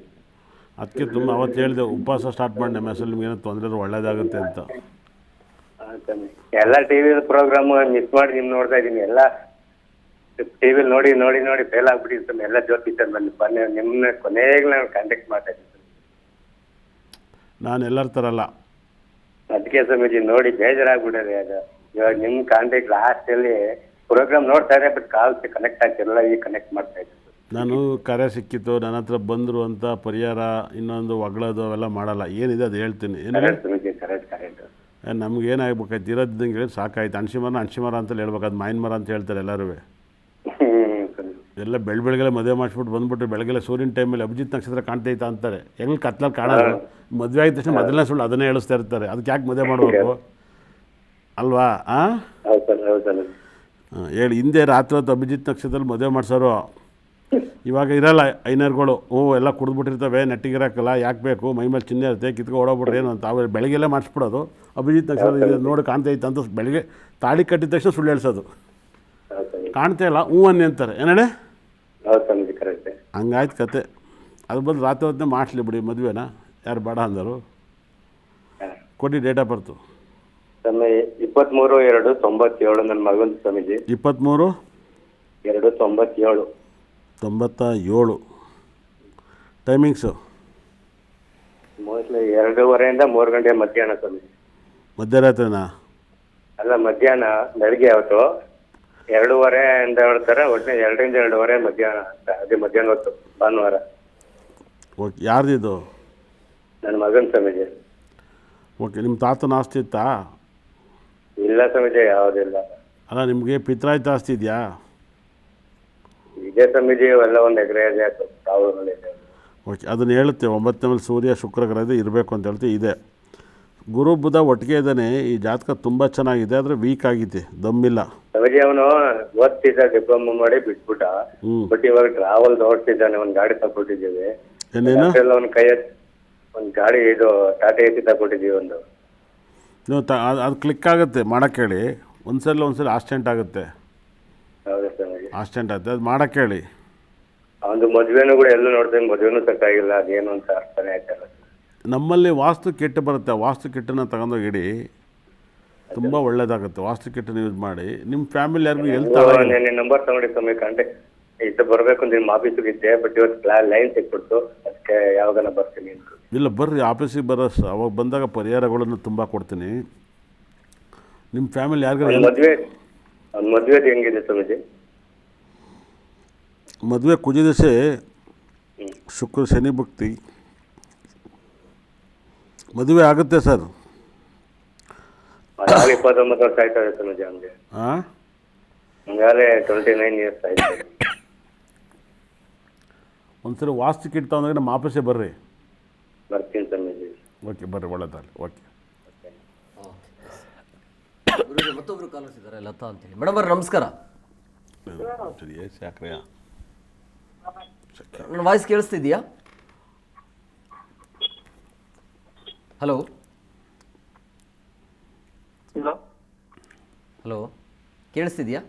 B: ಅದಕ್ಕೆ ತುಂಬ ಅವತ್ತು ಹೇಳಿದೆ, ಉಪವಾಸ ಸ್ಟಾರ್ಟ್ ಮಾಡಿ ನಮ್ಮ ಹೆಸರು ನಿಮ್ಗೇನೋ ತೊಂದರೆ ಒಳ್ಳೇದಾಗುತ್ತೆ ಅಂತ.
F: ಹಾಂ ಸ್ವಾಮಿ, ಎಲ್ಲ ಟಿವಿ ಪ್ರೋಗ್ರಾಮ್ ಮಿಸ್ ಮಾಡಿ ನಿಮ್ ನೋಡ್ತಾ ಇದ್ದೀನಿ. ಎಲ್ಲ ಟಿವಿಲಿ ನೋಡಿ ನೋಡಿ ನೋಡಿ ಫೇಲ್ ಆಗ್ಬಿಟ್ಟಿತ್ತು ಸ್ವಾಮಿ. ಎಲ್ಲ ಜ್ಯೋತಿಷರ್ ಬನ್ನಿ ನಿಮ್ಮನ್ನ ಕೊನೆಗೆ ನಾನು ಕಾಂಟ್ಯಾಕ್ಟ್ ಮಾಡ್ತಾ ಇದ್ದೀನಿ.
B: ನಾನು ಎಲ್ಲರ ಥರ ಅಲ್ಲ.
F: ಅದಕ್ಕೆ ಸ್ವಾಮೀಜಿ ನೋಡಿ ಬೇಜಾರಾಗ್ಬಿಟ್ಟಿದೆ. ಅದು ಇವಾಗ ನಿಮ್ಮ ಕಾಂಟ್ಯಾಕ್ಟ್ ಲಾಸ್ಟಲ್ಲಿ ಪ್ರೋಗ್ರಾಮ್ ನೋಡ್ತಾ ಇದೆ, ಬಟ್ ಕಾಲ್ಸ್ ಕನೆಕ್ಟ್ ಆಗ್ತಿರಲ್ಲ, ಈಗ ಕನೆಕ್ಟ್ ಮಾಡ್ತಾ ಇದ್ದೀನಿ.
B: ನಾನು ಕರೆ ಸಿಕ್ಕಿತ್ತು, ನನ್ನ ಹತ್ರ ಬಂದರು ಅಂತ ಪರಿಹಾರ ಇನ್ನೊಂದು ಹೊಗಳೋದು ಅವೆಲ್ಲ ಮಾಡಲ್ಲ. ಏನಿದೆ ಅದು ಹೇಳ್ತೀನಿ. ಏನು
F: ಕರೆಕ್ಟ್
B: ನಮ್ಗೆ ಏನಾಗಬೇಕಾಯ್ತು, ಇರೋದಂಗೆ ಹೇಳಿ ಸಾಕಾಯ್ತು. ಅಣ್ಸಿಮರ ಅಂತಲೇ ಹೇಳ್ಬೇಕು, ಅದು ಮಾಯಿನ ಮರ ಅಂತ ಹೇಳ್ತಾರೆ ಎಲ್ಲರೂ. ಎಲ್ಲ ಬೆಳಗ್ಗೆಲ್ಲ ಮದುವೆ ಮಾಡಿಸ್ಬಿಟ್ಟು ಬಂದ್ಬಿಟ್ಟು ಬೆಳಗ್ಗೆ ಸೂರ್ಯನ ಟೈಮಲ್ಲಿ ಅಭಿಜಿತ್ ನಕ್ಷತ್ರ ಕಾಣ್ತೈತಾ ಅಂತಾರೆ. ಹೆಂಗೆ ಕತ್ಲಲ್ಲಿ ಕಾಣೋದು? ಮದುವೆ ಆಗಿದ ತಕ್ಷಣ ಮೊದಲನೇ ಸುಳ್ಳು ಅದನ್ನೇ ಹೇಳಿಸ್ತಾ ಇರ್ತಾರೆ. ಅದಕ್ಕೆ ಯಾಕೆ ಮದುವೆ ಮಾಡಬೇಕು ಅಲ್ವಾ? ಹೇಳಿ, ಹಿಂದೆ ರಾತ್ರಿ ಹೊತ್ತು ಅಭಿಜಿತ್ ನಕ್ಷತ್ರದಲ್ಲಿ ಮದುವೆ ಮಾಡಿಸೋರು. ಇವಾಗ ಇರಲ್ಲ ಐನರ್ಗಳು. ಎಲ್ಲ ಕುಡಿದ್ಬಿಟ್ಟಿರ್ತವೆ, ನೆಟ್ಟಿಗಿರಕ್ಕಲ್ಲ, ಯಾಕೆ ಬೇಕು? ಮೈ ಮೇಲೆ ಚಿನ್ನ ಇರುತ್ತೆ, ಕಿತ್ಕೊ ಓಡೋಗ್ಬಿಟ್ರೆ ಏನು ಅಂತ. ಅವ್ರು ಬೆಳಗ್ಗೆಲ್ಲ ಮಾಡಿಸ್ಬಿಡೋದು. ಅಭಿಜಿತ್ ನಕ್ಷತ್ರ ನೋಡಿ ಕಾಣ್ತೈತೆ ಅಂತ ಬೆಳಗ್ಗೆ ತಾಳಿ ಕಟ್ಟಿದ ತಕ್ಷಣ ಸುಳ್ಳು ಹೇಳ್ಸೋದು. ಕಾಣ್ತಾ ಇಲ್ಲ, ಅನ್ನಿ ಅಂತಾರೆ. ಏನೇಳೆ ಹಂಗಾಯ್ತು ಕತೆ. ಅದ್ರ ಬದಲು ರಾತ್ರಿ ಹೊತ್ತೇ ಮಾಡಿಸ್ಲಿ ಬಿಡಿ ಮದುವೆನ. ಯಾರು ಬೇಡ ಅಂದರು? ಕೊಡಿ ಡೇಟ್ ಆಫ್ ಬರ್ತು.
F: 23/2/97 ನನ್ನ ಮಗಂದು ಸ್ವಾಮೀಜಿ.
B: 23/2/97. 97 ಟೈಮಿಂಗ್ಸು
F: ಮೋಸ್ಟ್ಲಿ 2:30 ಇಂದ 3 ಗಂಟೆ ಮಧ್ಯಾಹ್ನ ಸ್ವಾಮೀಜಿ.
B: ಮಧ್ಯರಾತ್ರಿನಾ?
F: ಅಲ್ಲ, ಮಧ್ಯಾಹ್ನ. ಬೆಳಗ್ಗೆ ಯಾವತ್ತು 2:30 ಇಂದ ಹೇಳ್ತಾರೆ, ಒಟ್ಟಿನ 2 ರಿಂದ 2:30 ಮಧ್ಯಾಹ್ನ ಅಂತ. ಅದೇ ಮಧ್ಯಾಹ್ನ ಹೊತ್ತು ಭಾನುವಾರ.
B: ಓಕೆ, ಯಾರ್ದಿದು?
F: ನನ್ನ ಮಗನ ಸ್ವಾಮೀಜಿ.
B: ಓಕೆ, ನಿಮ್ಮ ತಾತನ ಆಸ್ತಿ ಇತ್ತಾ?
F: ಇಲ್ಲ ಸ್ವಾಮೀಜಿ, ಯಾವುದಿಲ್ಲ.
B: ಅಲ್ಲ, ನಿಮಗೆ ಪಿತ್ರಾಯ್ತ ಆಸ್ತಿ ಇದೆಯಾ?
F: ಇದೇ ಸ್ವಾಮೀಜಿ, ಎಲ್ಲ 1 ಎಕರೆ ಇದೆ, ತಾವೂರಿನಲ್ಲಿದೆ.
B: ಓಕೆ, ಅದನ್ನು ಹೇಳುತ್ತೆ. 9ನೇ ಮೇಲೆ ಸೂರ್ಯ ಶುಕ್ರ ಗ್ರಹ ಇರಬೇಕು ಅಂತ ಹೇಳ್ತೀವಿ. ಇದೆ. ಗುರು ಬುಧ ಒಟ್ಟಿಗೆ ಇದ್ದಾನೆ. ಈ ಜಾತಕ ತುಂಬ ಚೆನ್ನಾಗಿದೆ, ಆದರೆ ವೀಕ್ ಆಗಿದೆ, ದಮ್ಮಿಲ್ಲ.
F: ಸ್ವಾಮೀಜಿ, ಅವನು ಓದ್ತಿದ್ದ, ಡಿಪ್ಲೊಮಾ ಮಾಡಿ ಬಿಟ್ಬಿಟ್ಟ. ಬಟ್ ಇವಾಗ ಟ್ರಾವೆಲ್ ಓಡ್ತಿದ್ದಾನೆ. ಒಂದು ಗಾಡಿ ತಗೊಟ್ಟಿದ್ದೀವಿ.
B: ಏನೇನು?
F: ಒಂದು ಒಂದು ಗಾಡಿ, ಇದು ಟಾಟಾ ಎಸಿ ತಗೊಟ್ಟಿದ್ದೀವಿ ಒಂದು.
B: ನೀವು ಅದು ಕ್ಲಿಕ್ ಆಗುತ್ತೆ ಮಾಡೋಕ್ಕೆ ಹೇಳಿ. ಒಂದ್ಸಲ ಆಕ್ಸಿಡೆಂಟ್ ಆಗುತ್ತೆ.
F: ಹೌದಾ ಸ್ವಾಮೀಜಿ?
B: ಆಕ್ಸಿಡೆಂಟ್ ಆಗುತ್ತೆ, ಅದು ಮಾಡೋಕ್ಕೆ ಹೇಳಿ.
F: ಅವನು ಮದುವೆನೂ ಕೂಡ ಎಲ್ಲೂ ನೋಡ್ತೇನೆ, ಮದುವೆನೂ ಸಕ್ಕಾಗಿಲ್ಲ. ಅದೇನು ಅಂತ ಅರ್ಥನೇ ಆಯ್ತಲ್ಲ.
B: ನಮ್ಮಲ್ಲಿ ವಾಸ್ತು ಕೆಟ್ಟು ಬರುತ್ತೆ. ವಾಸ್ತು ಕೆಟ್ಟನ್ನ ತಗೊಂಡೋಗಿ ಇಡಿ, ತುಂಬ ಒಳ್ಳೇದಾಗುತ್ತೆ. ವಾಸ್ತು ಕೆಟ್ಟನ್ನು ಯೂಸ್ ಮಾಡಿ. ನಿಮ್ಮ ಫ್ಯಾಮಿಲಿ ಯಾರಿಗೂ ಹೆಲ್ತ್
F: ನಿನ್ನ ನಂಬರ್ ತಗೊಂಡಿ ಸ್ವಾಮಿ, ಕಾಂಟ್ಯಾಕ್ಟ್ ಇದು ಬರಬೇಕು ಅಂತ ನಿಮ್ಮ ಆಫೀಸಿಗೆ ಇದ್ದೆ. ಬಟ್ ಇವತ್ತು ಲೈನ್ ಸಿಕ್ಬಿಡ್ತು, ಅದಕ್ಕೆ ಯಾವಾಗನ ಬರ್ತೀನಿ ಅಂತ.
B: ಇಲ್ಲ, ಬರ್ರಿ ಆಫೀಸಿಗೆ ಬರೋ. ಅವಾಗ ಬಂದಾಗ ಪರಿಹಾರಗಳನ್ನು ತುಂಬ ಕೊಡ್ತೀನಿ. ನಿಮ್ಮ ಫ್ಯಾಮಿಲಿ ಯಾರಿಗೂ
F: ಮದುವೆದು ಹೆಂಗಿದೆ ಸ್ವಾಮೀಜಿ?
B: ಮದುವೆ ಕುಜಿದಶೆ, ಶುಕ್ರ ಶನಿ ಭಕ್ತಿ. ಮದುವೆ ಆಗುತ್ತೆ ಸರ್.
F: 29 ವರ್ಷ ಆಯ್ತದೆ ಸ್ವಾಮೀಜಿ ಹಂಗೆ. ಹಂಗಾದ್ರೆ 29 ಇಯರ್ಸ್ ಆಯ್ತು.
B: ಒಂದ್ಸರಿ ವಾಸ್ತು ಕಿಟ್ ತಗೊಂಡಾಗ ನಮ್ಮ ಆಫೀಸೇ ಬರ್ರಿ.
F: ಬರ್ತೀನಿ ಸ್ವಾಮೀಜಿ.
B: ಓಕೆ, ಬರ್ರಿ, ಒಳ್ಳೆದಾಗಲಿ. ಓಕೆ.
A: ಮತ್ತೊಬ್ರು ಕಾಲರ್ಸ್ ಇದ್ದಾರೆ, ಲತಾ ಅಂತೇಳಿ. ಮೇಡಮ್ ಅವ್ರೆ ನಮಸ್ಕಾರ. ನನ್ನ ವಾಯ್ಸ್ ಕೇಳಿಸ್ತಿದ್ಯಾ? ಹಲೋ ಹಲೋ, ಕೇಳಿಸ್ತಿದ್ಯಾ?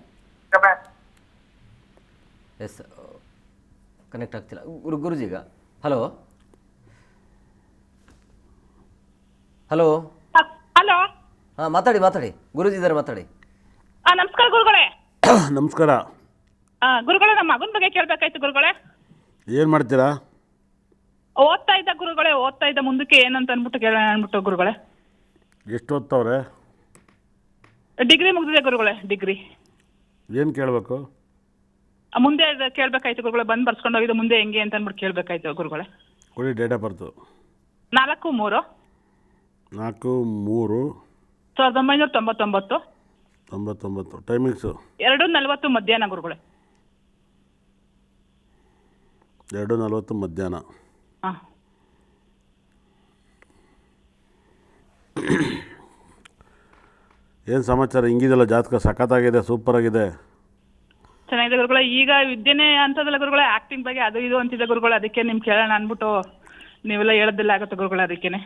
A: ಎಸ್. ಕನೆಕ್ಟ್ ಆಗ್ತಿಲ್ಲ. ಗುರುಜೀಗ ಹಲೋ ಹಲೋ
G: ಹಲೋ.
A: ಹಾಂ ಮಾತಾಡಿ ಗುರುಜಿ ಇದ್ದಾರೆ, ಮಾತಾಡಿ.
G: ನಮಸ್ಕಾರ ಗುರುಗಳೇ.
B: ನಮಸ್ಕಾರ.
G: ಗುರುಗಳೇ, ನಮ್ಮ ಮಗನ ಬಗ್ಗೆ ಕೇಳಬೇಕಾಯ್ತು ಗುರುಗಳೇ.
B: ಏನು ಮಾಡ್ತೀರಾ?
G: ಓದ್ತಾ ಇದ್ದ ಗುರುಗಳೇ, ಓದ್ತಾ ಇದ್ದ, ಮುಂದಕ್ಕೆ ಏನಂತ ಅಂದ್ಬಿಟ್ಟು ಕೇಳೋಣ ಅಂದ್ಬಿಟ್ಟು ಗುರುಗಳೇ.
B: ಎಷ್ಟು ಓದ್ತವ್ರೆ?
G: ಡಿಗ್ರಿ ಮುಗಿದಿದೆ ಗುರುಗಳೇ, ಡಿಗ್ರಿ.
B: ಏನು ಕೇಳಬೇಕು?
G: ಮುಂದೆ ಕೇಳಬೇಕಾಯ್ತು ಗುರುಗಳೇ, ಬಂದು ಬರ್ಸ್ಕೊಂಡು ಹೋಗಿದ್ದು ಮುಂದೆ ಹೆಂಗೆ ಅಂತ ಅಂದ್ಬಿಟ್ಟು ಕೇಳಬೇಕಾಯ್ತು ಗುರುಗಳೇ.
B: ಕೊಡಿ ಡೇಟ್ ಆಫ್ ಬರ್ತು.
G: 4/3/1999.
B: 4/3/1999. ಟೈಮಿಂಗ್ಸು
G: 2:40 ಮಧ್ಯಾಹ್ನ ಗುರುಗಳೇ.
B: 2:40 ಮಧ್ಯಾಹ್ನ.
G: ಹಾಂ.
B: ಏನು ಸಮಾಚಾರ? ಹಿಂಗಿದೆಲ್ಲ ಜಾತಕ ಸಖತ್ತಾಗಿದೆ, ಸೂಪರ್ ಆಗಿದೆ.
G: ಚೆನ್ನಾಗಿದೆ ಗುರುಗಳೇ. ಈಗ ವಿದ್ಯೆನೇ ಅಂತದಲ್ಲ ಗುರುಗಳೇ, ಆಕ್ಟಿಂಗ್ ಬಗ್ಗೆ ಅದು ಇದು ಅಂತಿದೆ ಗುರುಗಳೇ. ಅದಕ್ಕೆ ನಿಮ್ಗೆ ಕೇಳೋಣ ಅಂದ್ಬಿಟ್ಟು ನೀವೆಲ್ಲ ಹೇಳೋದಿಲ್ಲ ಆಗುತ್ತೆ ಗುರುಗಳೇ, ಅದಕ್ಕೇನೆ.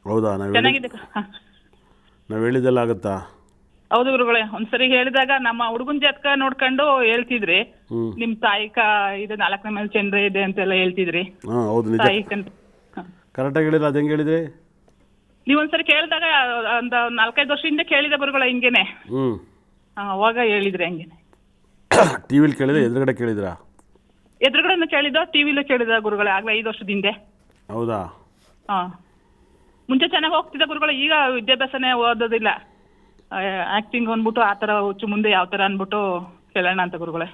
B: ಹೌದಾ?
G: ಚೆನ್ನಾಗಿದೆ.
B: ನಾವು ಹೇಳಿದ್ದೆಲ್ಲ ಆಗುತ್ತಾ?
G: ಹೌದು ಗುರುಗಳೇ, ಒಂದ್ಸರಿ ಹೇಳಿದಾಗ ನಮ್ಮ ಹುಡುಗನ ಜಾತಕ ನೋಡ್ಕೊಂಡು ಹೇಳ್ತಿದ್ರಿ. ನಿಮ್ ತಾಯಿ ಇದು 4ನೇ ಮೇಲೆ ಚಂದ್ರ ಇದೆ ಅಂತೆಲ್ಲ ಹೇಳ್ತಿದ್ರಿ.
B: ಹಾಂ ಹೌದು, ನಿಜ.
G: ತಾಯಿ
B: ಕರೆಕ್ಟಾಗಿ ಹೇಳಿಲ್ಲ. ಅದು ಹೆಂಗೆ ಹೇಳಿದ್ರಿ?
G: ನೀವೊಂದ್ಸರಿ ಕೇಳಿದಾಗ ಒಂದು 4-5 ವರ್ಷ ಹಿಂದೆ ಕೇಳಿದೆ ಗುರುಗಳೇ ಹಿಂಗೇನೆ. ಅವಾಗ ಹೇಳಿದ್ರಿ ಹಂಗೇನೆ.
B: ಟಿ ವಿಲಿ ಕೇಳಿದ್ರೆ ಎದುರುಗಡೆ ಕೇಳಿದ್ರಾ?
G: ಎದುರುಗಡೆನೂ ಕೇಳಿದ್ದೋ, ಟಿವಿಲೂ ಕೇಳಿದ ಗುರುಗಳೇ, ಆಗ್ಲೇ 5 ವರ್ಷದ ಹಿಂದೆ.
B: ಹೌದಾ?
G: ಹಾಂ. ಮುಂಚೆ ಚೆನ್ನಾಗಿ ಹೋಗ್ತಿದ್ದ ಗುರುಗಳೇ, ಈಗ ವಿದ್ಯಾಭ್ಯಾಸನೇ ಓದೋದಿಲ್ಲ. ಆಕ್ಟಿಂಗ್ ಅಂದ್ಬಿಟ್ಟು ಆ ಥರ ಹುಚ್ಚು, ಮುಂದೆ ಯಾವ ಥರ ಅಂದ್ಬಿಟ್ಟು ಕೇಳೋಣ ಅಂತ ಗುರುಗಳೇ.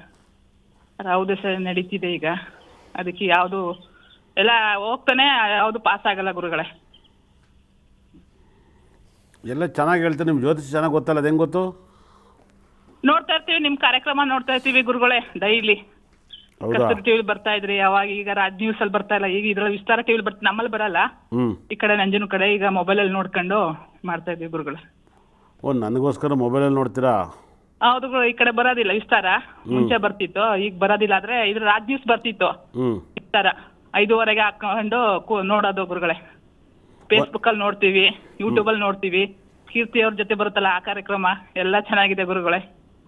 G: ಹೌದು ಸರ್, ನಡೀತಿದೆ ಈಗ. ಅದಕ್ಕೆ ಯಾವುದು ಎಲ್ಲ ಹೋಗ್ತಾನೆ, ಯಾವುದು ಪಾಸ್ ಆಗಲ್ಲ ಗುರುಗಳೇ.
B: ಎಲ್ಲ ಚೆನ್ನಾಗಿ ಹೇಳ್ತಾರೆ. ನಿಮ್ಮ ಜ್ಯೋತಿಷ ಚೆನ್ನಾಗಿ ಗೊತ್ತಲ್ಲ, ಅದು ಹೆಂಗೆ ಗೊತ್ತು?
G: ನೋಡ್ತಾ ಇರ್ತೀವಿ, ನಿಮ್ಮ ಕಾರ್ಯಕ್ರಮ ನೋಡ್ತಾ ಇರ್ತೀವಿ ಗುರುಗಳೇ, ಡೈಲಿ. ಕಸ್ತೂರಿ ಟಿವಿಲಿ ಬರ್ತಾ ಇದ್ರಿ ಅವಾಗ, ಈಗ ರಾಜ್ ನ್ಯೂಸ್ ಅಲ್ಲಿ ಬರ್ತಾ ಇಲ್ಲ, ಈಗ ಇದ್ರಲ್ಲಿ ವಿಸ್ತಾರ ಟಿವಿಲಿ ಬರ್ತಾ, ನಮ್ಮಲ್ಲಿ ಬರಲ್ಲ. ಈ ಕಡೆ ನಂಜನ ಕಡೆ ಈಗ ಮೊಬೈಲಲ್ಲಿ ನೋಡ್ಕೊಂಡು ಮಾಡ್ತಾ ಇದ್ವಿ ಗುರುಗಳೇ.
B: ಓ, ನನಗೋಸ್ಕರ ಮೊಬೈಲಲ್ಲಿ ನೋಡ್ತೀರಾ?
G: ಹೌದು ಗುರು, ಈ ಕಡೆ ಬರೋದಿಲ್ಲ ವಿಸ್ತಾರ. ಮುಂಚೆ ಬರ್ತಿತ್ತು, ಈಗ ಬರೋದಿಲ್ಲ. ಆದ್ರೆ ಇದ್ರ ರಾಜ್ ನ್ಯೂಸ್ ಬರ್ತಿತ್ತು ವಿಸ್ತಾರ. 5:30ಗೆ ಹಾಕೊಂಡು ನೋಡೋದು ಗುರುಗಳೇ. ಫೇಸ್ಬುಕ್ ಅಲ್ಲಿ ನೋಡ್ತೀವಿ, ಯೂಟ್ಯೂಬ್ ಅಲ್ಲಿ ನೋಡ್ತೀವಿ. ಕೀರ್ತಿ ಅವ್ರ ಜೊತೆ ಬರುತ್ತಲ್ಲ ಆ ಕಾರ್ಯಕ್ರಮ ಎಲ್ಲ ಚೆನ್ನಾಗಿದೆ ಗುರುಗಳೇ.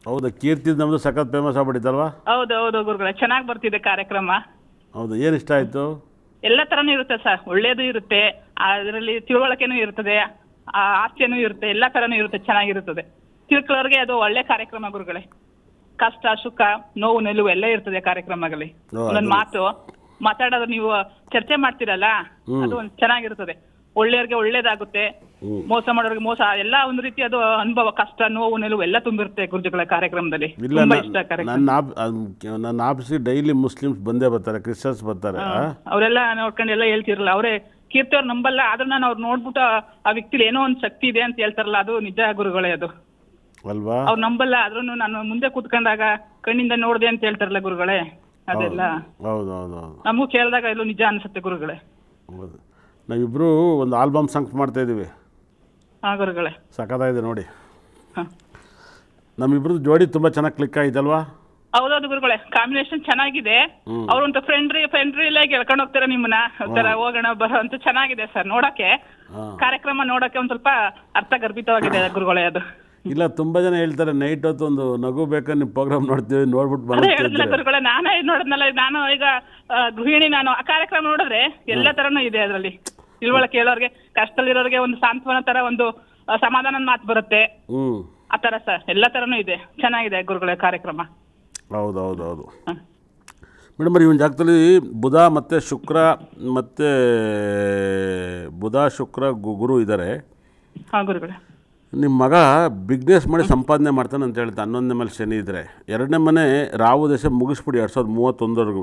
B: ಹೌದಾ? ಕೀರ್ತಿ ನಮ್ದು ಸಖತ್ ಫೇಮಸ್ ಆಗ್ಬಿಟ್ಟಿತ್ತಲ್ವಾ?
G: ಹೌದು ಹೌದು ಗುರುಗಳೇ, ಚೆನ್ನಾಗಿ ಬರ್ತಿದೆ ಕಾರ್ಯಕ್ರಮ.
B: ಹೌದು. ಏನು ಇಷ್ಟ ಆಯ್ತು?
G: ಎಲ್ಲ ತರನೂ ಇರುತ್ತೆ ಸರ್, ಒಳ್ಳೇದು ಇರುತ್ತೆ, ಅದರಲ್ಲಿ ತಿಳುವಳಿಕೆನೂ ಇರ್ತದೆ, ಹಾಸ್ಯನೂ ಇರುತ್ತೆ, ಎಲ್ಲ ತರನೂ ಇರುತ್ತೆ, ಚೆನ್ನಾಗಿರುತ್ತದೆ. ತಿಳ್ಕೊಳ್ಳೋರಿಗೆ ಅದು ಒಳ್ಳೆ ಕಾರ್ಯಕ್ರಮ ಗುರುಗಳೇ. ಕಷ್ಟ ಸುಖ ನೋವು ನಿಲುವು ಎಲ್ಲ ಇರ್ತದೆ ಕಾರ್ಯಕ್ರಮಗಳಲ್ಲಿ. ಒಂದೊಂದು ಮಾತು ಮಾತಾಡೋದು, ನೀವು ಚರ್ಚೆ ಮಾಡ್ತೀರಲ್ಲ, ಅದು ಒಂದು ಚೆನ್ನಾಗಿರ್ತದೆ. ಒಳ್ಳೆಯವ್ರಿಗೆ ಒಳ್ಳೇದಾಗುತ್ತೆ, ಮೋಸ ಮಾಡೋರಿಗೆ ಮೋಸ, ಎಲ್ಲ ಒಂದು ರೀತಿ ಅದು ಅನುಭವ, ಕಷ್ಟ ನೋವು ನಿಲುವು ಎಲ್ಲ ತುಂಬಿರುತ್ತೆ ಗುರುಜಿಗಳ ಕಾರ್ಯಕ್ರಮದಲ್ಲಿ. ತುಂಬಾ ಇಷ್ಟ ಕಾರ್ಯಕ್ರಮ.
B: ನನ್ನ ಆಫೀಸಿಗೆ ಡೈಲಿ ಮುಸ್ಲಿಮ್ಸ್ ಬಂದೇ ಬರ್ತಾರೆ, ಕ್ರಿಶ್ಚಿಯನ್ಸ್ ಬರ್ತಾರೆ.
G: ಅವರೆಲ್ಲ ನೋಡ್ಕೊಂಡು ಎಲ್ಲ ಹೇಳ್ತಿರಲ್ಲ, ಅವರೇ ಕೀರ್ತಿ ಅವ್ರು ನಂಬಲ್ಲ, ಆದ್ರೂ ನಾನು ಅವ್ರು ನೋಡ್ಬಿಟ್ಟು ಆ ವ್ಯಕ್ತಿಲಿ ಏನೋ ಒಂದು ಶಕ್ತಿ ಇದೆ ಅಂತ ಹೇಳ್ತಾರಲ್ಲ, ಅದು ನಿಜ ಗುರುಗಳೇ. ಅದು
B: ಅಲ್ವಾ?
G: ಅವ್ರು ನಂಬಲ್ಲ, ಆದ್ರೂ ನಾನು ಮುಂದೆ ಕೂತ್ಕೊಂಡಾಗ ಕಣ್ಣಿಂದ ನೋಡಿದೆ ಅಂತ ಹೇಳ್ತಾರಲ್ಲ ಗುರುಗಳೇ, ಅದೆಲ್ಲ
B: ಹೌದು ಹೌದು ಹೌದು,
G: ನಮಗೂ ಕೇಳಿದಾಗ ಎಲ್ಲೋ ನಿಜ ಅನ್ಸುತ್ತೆ ಗುರುಗಳೇ.
B: ಹೌದು. ನಾವಿಬ್ರು ಒಂದು ಆಲ್ಬಮ್ ಸಾಂಗ್ಸ್ ಮಾಡ್ತಾ ಇದೀವಿ.
G: ಹಾಂ ಗುರುಗಳೇ,
B: ಸಖತ್ತಾಗಿದೆ ನೋಡಿ. ನಮ್ಮಿಬ್ರದ್ದು ಜೋಡಿ ತುಂಬಾ ಚೆನ್ನಾಗಿ ಕ್ಲಿಕ್ ಆಯ್ತಲ್ವಾ?
G: ಹೌದೌದು ಗುರುಗಳೇ, ಕಾಂಬಿನೇಷನ್ ಚೆನ್ನಾಗಿದೆ. ಅವ್ರಂತ ಫ್ರೆಂಡ್ರಿ ಎಲ್ಲ ಗೆಳ್ಕೊಂಡು ಹೋಗ್ತಾರೆ ನಿಮ್ಮನ್ನ, ಒಂಥರ ಹೋಗೋಣ ಬರೋ ಅಂತ ಚೆನ್ನಾಗಿದೆ ಸರ್. ನೋಡಕ್ಕೆ ಕಾರ್ಯಕ್ರಮ ನೋಡಕ್ಕೆ ಒಂದ್ ಸ್ವಲ್ಪ ಅರ್ಥಗರ್ಭಿತವಾಗಿದೆ ಗುರುಗಳೇ ಅದು.
B: ಇಲ್ಲ, ತುಂಬಾ ಜನ ಹೇಳ್ತಾರೆ ನೈಟ್ ಹೊತ್ತು ಒಂದು ನಗು ಬೇಕಾದ್ರೆ ನಿಮ್ಮ ಪ್ರೋಗ್ರಾಮ್ ನೋಡ್ತೀವಿ, ನೋಡ್ಬಿಟ್ಟು
G: ಹೇಳಿದ್ಲ ಗುರುಗಳೇ, ನಾನೇ ನೋಡಿದ್ನಲ್ಲ. ನಾನು ಈಗ ಗೃಹಿಣಿ, ನಾನು ಆ ಕಾರ್ಯಕ್ರಮ ನೋಡಿದ್ರೆ ಎಲ್ಲ ತರನು ಇದೆ ಅದರಲ್ಲಿ. ತಿಳುವಳಿಕೆ ಹೇಳೋರ್ಗೆ, ಕಷ್ಟದಲ್ಲಿರೋರಿಗೆ ಒಂದು ಸಾಂತ್ವನ ತರ, ಒಂದು ಸಮಾಧಾನದ ಮಾತು ಬರುತ್ತೆ, ಆ ತರ ಸರ್. ಎಲ್ಲ ತರನು ಇದೆ, ಚೆನ್ನಾಗಿದೆ ಗುರುಗಳೇ ಕಾರ್ಯಕ್ರಮ.
B: ಹೌದು ಹೌದು ಹೌದು ಮೇಡಮ್. ಇವನ್ ಜಾಗದಲ್ಲಿ ಬುಧ ಮತ್ತು ಶುಕ್ರ ಮತ್ತು ಗುರು ಇದ್ದಾರೆ.
G: ಹಾಂ ಗುರುಗಳೇ.
B: ನಿಮ್ಮ ಮಗ ಬಿಸ್ನೆಸ್ ಮಾಡಿ ಸಂಪಾದನೆ ಮಾಡ್ತಾನೆ ಅಂತ ಹೇಳ್ತಾ, 11ನೇ ಮೇಲೆ ಶನಿ ಇದ್ದರೆ. 2ನೇ ಮನೆ ರಾಹು ದಶೆ ಮುಗಿಸ್ಬಿಡಿ 2031ವರೆಗೂ.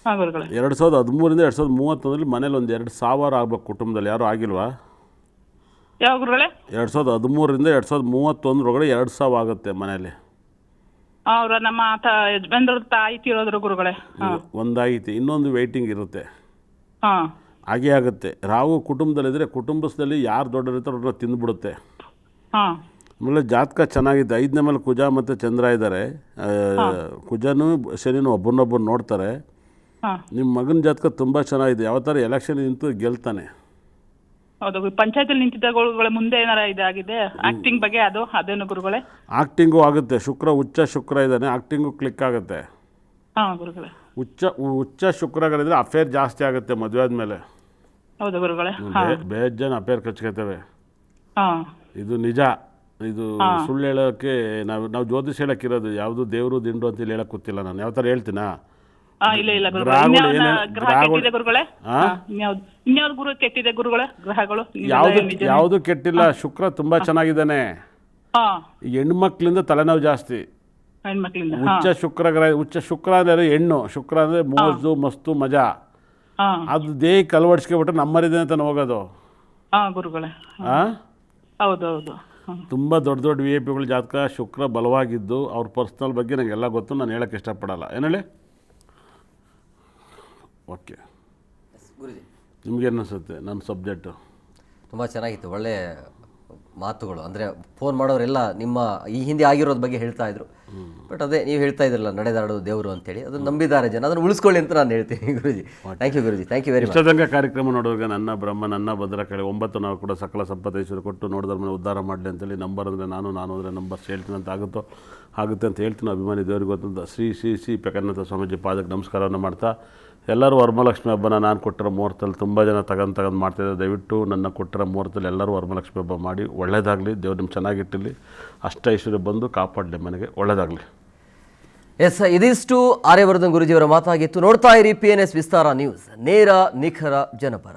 G: ಹಾಂ ಗುರುಗಳೇ.
B: 2013ರಿಂದ 2031 ಮನೇಲಿ ಒಂದು 2,000 ಆಗ್ಬೇಕು ಕುಟುಂಬದಲ್ಲಿ. ಯಾರು ಆಗಿಲ್ವಾ?
G: ಯಾವ ಗುರುಗಳೇ?
B: 2013ರಿಂದ 2031 2,000 ಆಗುತ್ತೆ ಮನೇಲಿ.
G: ಅವ್ರ ನಮ್ಮ ಯಜಮಾನ್ರ ತಾಯಿ ತೀರೋದ್ರು ಗುರುಗಳೇ.
B: ಒಂದಾಯಿತು, ಇನ್ನೊಂದು ವೆಯ್ಟಿಂಗ್ ಇರುತ್ತೆ.
G: ಹಾಂ,
B: ಹಾಗೇ ಆಗುತ್ತೆ. ರಾಹು ಕುಟುಂಬದಲ್ಲಿದ್ದರೆ ಕುಟುಂಬದಲ್ಲಿ ಯಾರು ದೊಡ್ಡರಿರ್ತಾರೋ ಅವ್ರನ್ನ ತಿಂದುಬಿಡುತ್ತೆ.
G: ಹಾಂ.
B: ಆಮೇಲೆ ಜಾತಕ ಚೆನ್ನಾಗಿದೆ. 5ನೇ ಮೇಲೆ ಕುಜ ಮತ್ತು ಚಂದ್ರ ಇದ್ದಾರೆ. ಕುಜನೂ ಶನಿನೂ ಒಬ್ಬರನ್ನೊಬ್ಬರು ನೋಡ್ತಾರೆ. ನಿಮ್ಮ ಮಗನ ಜಾತಕ ತುಂಬ ಚೆನ್ನಾಗಿದೆ. ಯಾವ ಥರ ಎಲೆಕ್ಷನ್ ನಿಂತು ಗೆಲ್ತಾನೆ.
G: ಹೌದು, ಪಂಚಾಯತಲ್ಲಿ ನಿಂತಿದ್ದ ಗುರುಗಳೇ. ಮುಂದೆ ಏನಾರ ಇದಾಗಿದೆ ಆಕ್ಟಿಂಗ್ ಬಗ್ಗೆ? ಅದೇನು ಗುರುಗಳೇ?
B: ಆಕ್ಟಿಂಗು ಆಗುತ್ತೆ. ಶುಕ್ರ ಉಚ್ಚ ಶುಕ್ರ ಇದ್ದಾನೆ, ಆಕ್ಟಿಂಗು ಕ್ಲಿಕ್ ಆಗುತ್ತೆ.
G: ಹಾಂ ಗುರುಗಳೇ.
B: ಉಚ್ಚ ಶುಕ್ರಗಳಿದ್ರೆ ಅಫೇರ್ ಜಾಸ್ತಿ ಆಗುತ್ತೆ ಮದುವೆ ಆದಮೇಲೆ.
G: ಹೌದು ಗುರುಗಳೇ.
B: ಬೇಜಾನ್ ಅಫೇರ್ ಕಚ್ಕೋತೇವೆ.
G: ಹಾಂ
B: ಇದು ನಿಜ. ಇದು ಸುಳ್ಳು ಹೇಳೋಕ್ಕೆ ನಾವು ಜ್ಯೋತಿಷ್ ಹೇಳೋಕ್ಕಿರೋದು, ಯಾವುದು ದೇವರು ದಿಂಡು ಅಂತೇಳಿ ಹೇಳಕ್ಕೆ ಗೊತ್ತಿಲ್ಲ ನಾನು. ಯಾವ ಥರ ಹೇಳ್ತೀನಾ?
G: ಇಲ್ಲ ಗುರುಗಳೇ. ಗ್ರಹ ಕೆಟ್ಟಿದೆ ಗುರುಗಳೇ. ಇನ್ಯಾವ್ದು ಗುರು ಕೆಟ್ಟಿದೆ ಗುರುಗಳೇ? ಗ್ರಹಗಳು
B: ಯಾವುದು ಕೆಟ್ಟಿಲ್ಲ. ಶುಕ್ರ ತುಂಬ ಚೆನ್ನಾಗಿದ್ದಾನೆ. ಹೆಣ್ಮಕ್ಳಿಂದ ತಲೆನೋವು ಜಾಸ್ತಿ.
G: ಹೆಣ್ಮಕ್ಳಿಂದ
B: ಉಚ್ಚ ಶುಕ್ರ ಅಂದರೆ ಹೆಣ್ಣು. ಶುಕ್ರ ಅಂದರೆ ಮೋಜು ಮಸ್ತು ಮಜಾ. ಅದು ದೇಹಕ್ಕೆ ಅಳವಡಿಸ್ಕೊಬಿಟ್ರೆ ನಮ್ಮರಿದೆ ಅಂತ ಹೋಗೋದು.
G: ಗುರುಗಳೇ. ಹೌದು.
B: ತುಂಬ ದೊಡ್ಡ VIP ಜಾತಕ ಶುಕ್ರ ಬಲವಾಗಿದ್ದು ಅವ್ರ ಪರ್ಸ್ನಲ್ ಬಗ್ಗೆ ನನಗೆಲ್ಲ ಗೊತ್ತು. ನಾನು ಹೇಳೋಕ್ಕೆ ಇಷ್ಟಪಡಲ್ಲ. ಏನು ಹೇಳಿ? ಓಕೆ,
A: ಗುರುಜಿ
B: ನಿಮ್ಗೇನು ಅನಿಸುತ್ತೆ ನನ್ನ ಸಬ್ಜೆಕ್ಟು?
A: ತುಂಬ ಚೆನ್ನಾಗಿತ್ತು, ಒಳ್ಳೆ ಮಾತುಗಳು. ಅಂದರೆ ಫೋನ್ ಮಾಡೋರೆಲ್ಲ ನಿಮ್ಮ ಈ ಹಿಂದೆ ಆಗಿರೋದ್ರ ಬಗ್ಗೆ ಹೇಳ್ತಾ ಇದ್ರು. ಬಟ್ ಅದೇ ನೀವು ಹೇಳ್ತಾ ಇದ್ರಲ್ಲ, ನಡೆದಾಡೋದು ದೇವರು ಅಂತೇಳಿ, ಅದನ್ನು ನಂಬಿದ್ದಾರೆ ಜನ, ಅದನ್ನು ಉಳಿಸ್ಕೊಳ್ಳಿ ಅಂತ ನಾನು ಹೇಳ್ತೀನಿ. Guruji thank you. Guruji thank you very much.
B: ಇಷ್ಟದಂಗೆ ಕಾರ್ಯಕ್ರಮ ನೋಡುವಾಗ ನನ್ನ ಬ್ರಹ್ಮ ನನ್ನ ಭದ್ರಕಾಳಿ 9 ನಾವು ಕೂಡ ಸಕಲ ಸಂಪತ್ತೈಶ್ವರ್ಯ ಕೊಟ್ಟು ನೋಡಿದ್ರ ಮೇಲೆ ಉದ್ಧಾರ ಮಾಡಲಿ ಅಂತೇಳಿ ನಂಬರ್ ಅಂದರೆ ನಾನು ಅಂದರೆ ನಂಬರ್ಸ್ ಹೇಳ್ತೀನಿ ಅಂತ ಆಗುತ್ತೆ ಅಂತ ಹೇಳ್ತೀನಿ. ಅಭಿಮಾನಿ ದೇವರಿಗೆ ಗೊತ್ತಂತ ಶ್ರೀ ಪೆಕನ್ನಥ ಸ್ವಾಮೀಜಿ ಪಾದಕ್ಕೆ ನಮಸ್ಕಾರವನ್ನು ಮಾಡ್ತಾ, ಎಲ್ಲರೂ ವರಮಹಾಲಕ್ಷ್ಮಿ ಹಬ್ಬನ ನಾನು ಕೊಟ್ಟಿರೋ ಮುಹೂರ್ತದಲ್ಲಿ ತುಂಬ ಜನ ತಗೊಂಡು ಮಾಡ್ತಾಯಿದ್ದಾರೆ. ದಯವಿಟ್ಟು ನನ್ನ ಕೊಟ್ಟಿರೋ ಮುಹೂರ್ತದಲ್ಲಿ ಎಲ್ಲರೂ ವರಮಹಾಲಕ್ಷ್ಮಿ ಹಬ್ಬ ಮಾಡಿ ಒಳ್ಳೆಯದಾಗಲಿ. ದೇವ್ರು ನಿಮ್ಮ ಚೆನ್ನಾಗಿಟ್ಟಿರಲಿ, ಅಷ್ಟ ಐಶ್ವರ್ಯ ಬಂದು ಕಾಪಾಡಲಿ ಮನೆಗೆ, ಒಳ್ಳೆಯದಾಗಲಿ.
A: ಎಸ್, ಇದಿಷ್ಟು ಆರ್ಯವರ್ಧನ್ ಗುರುಜಿಯವರ ಮಾತಾಗಿತ್ತು. ನೋಡ್ತಾ ಇರಿ PNS ವಿಸ್ತಾರ ನ್ಯೂಸ್, ನೇರ ನಿಖರ ಜನಪರ.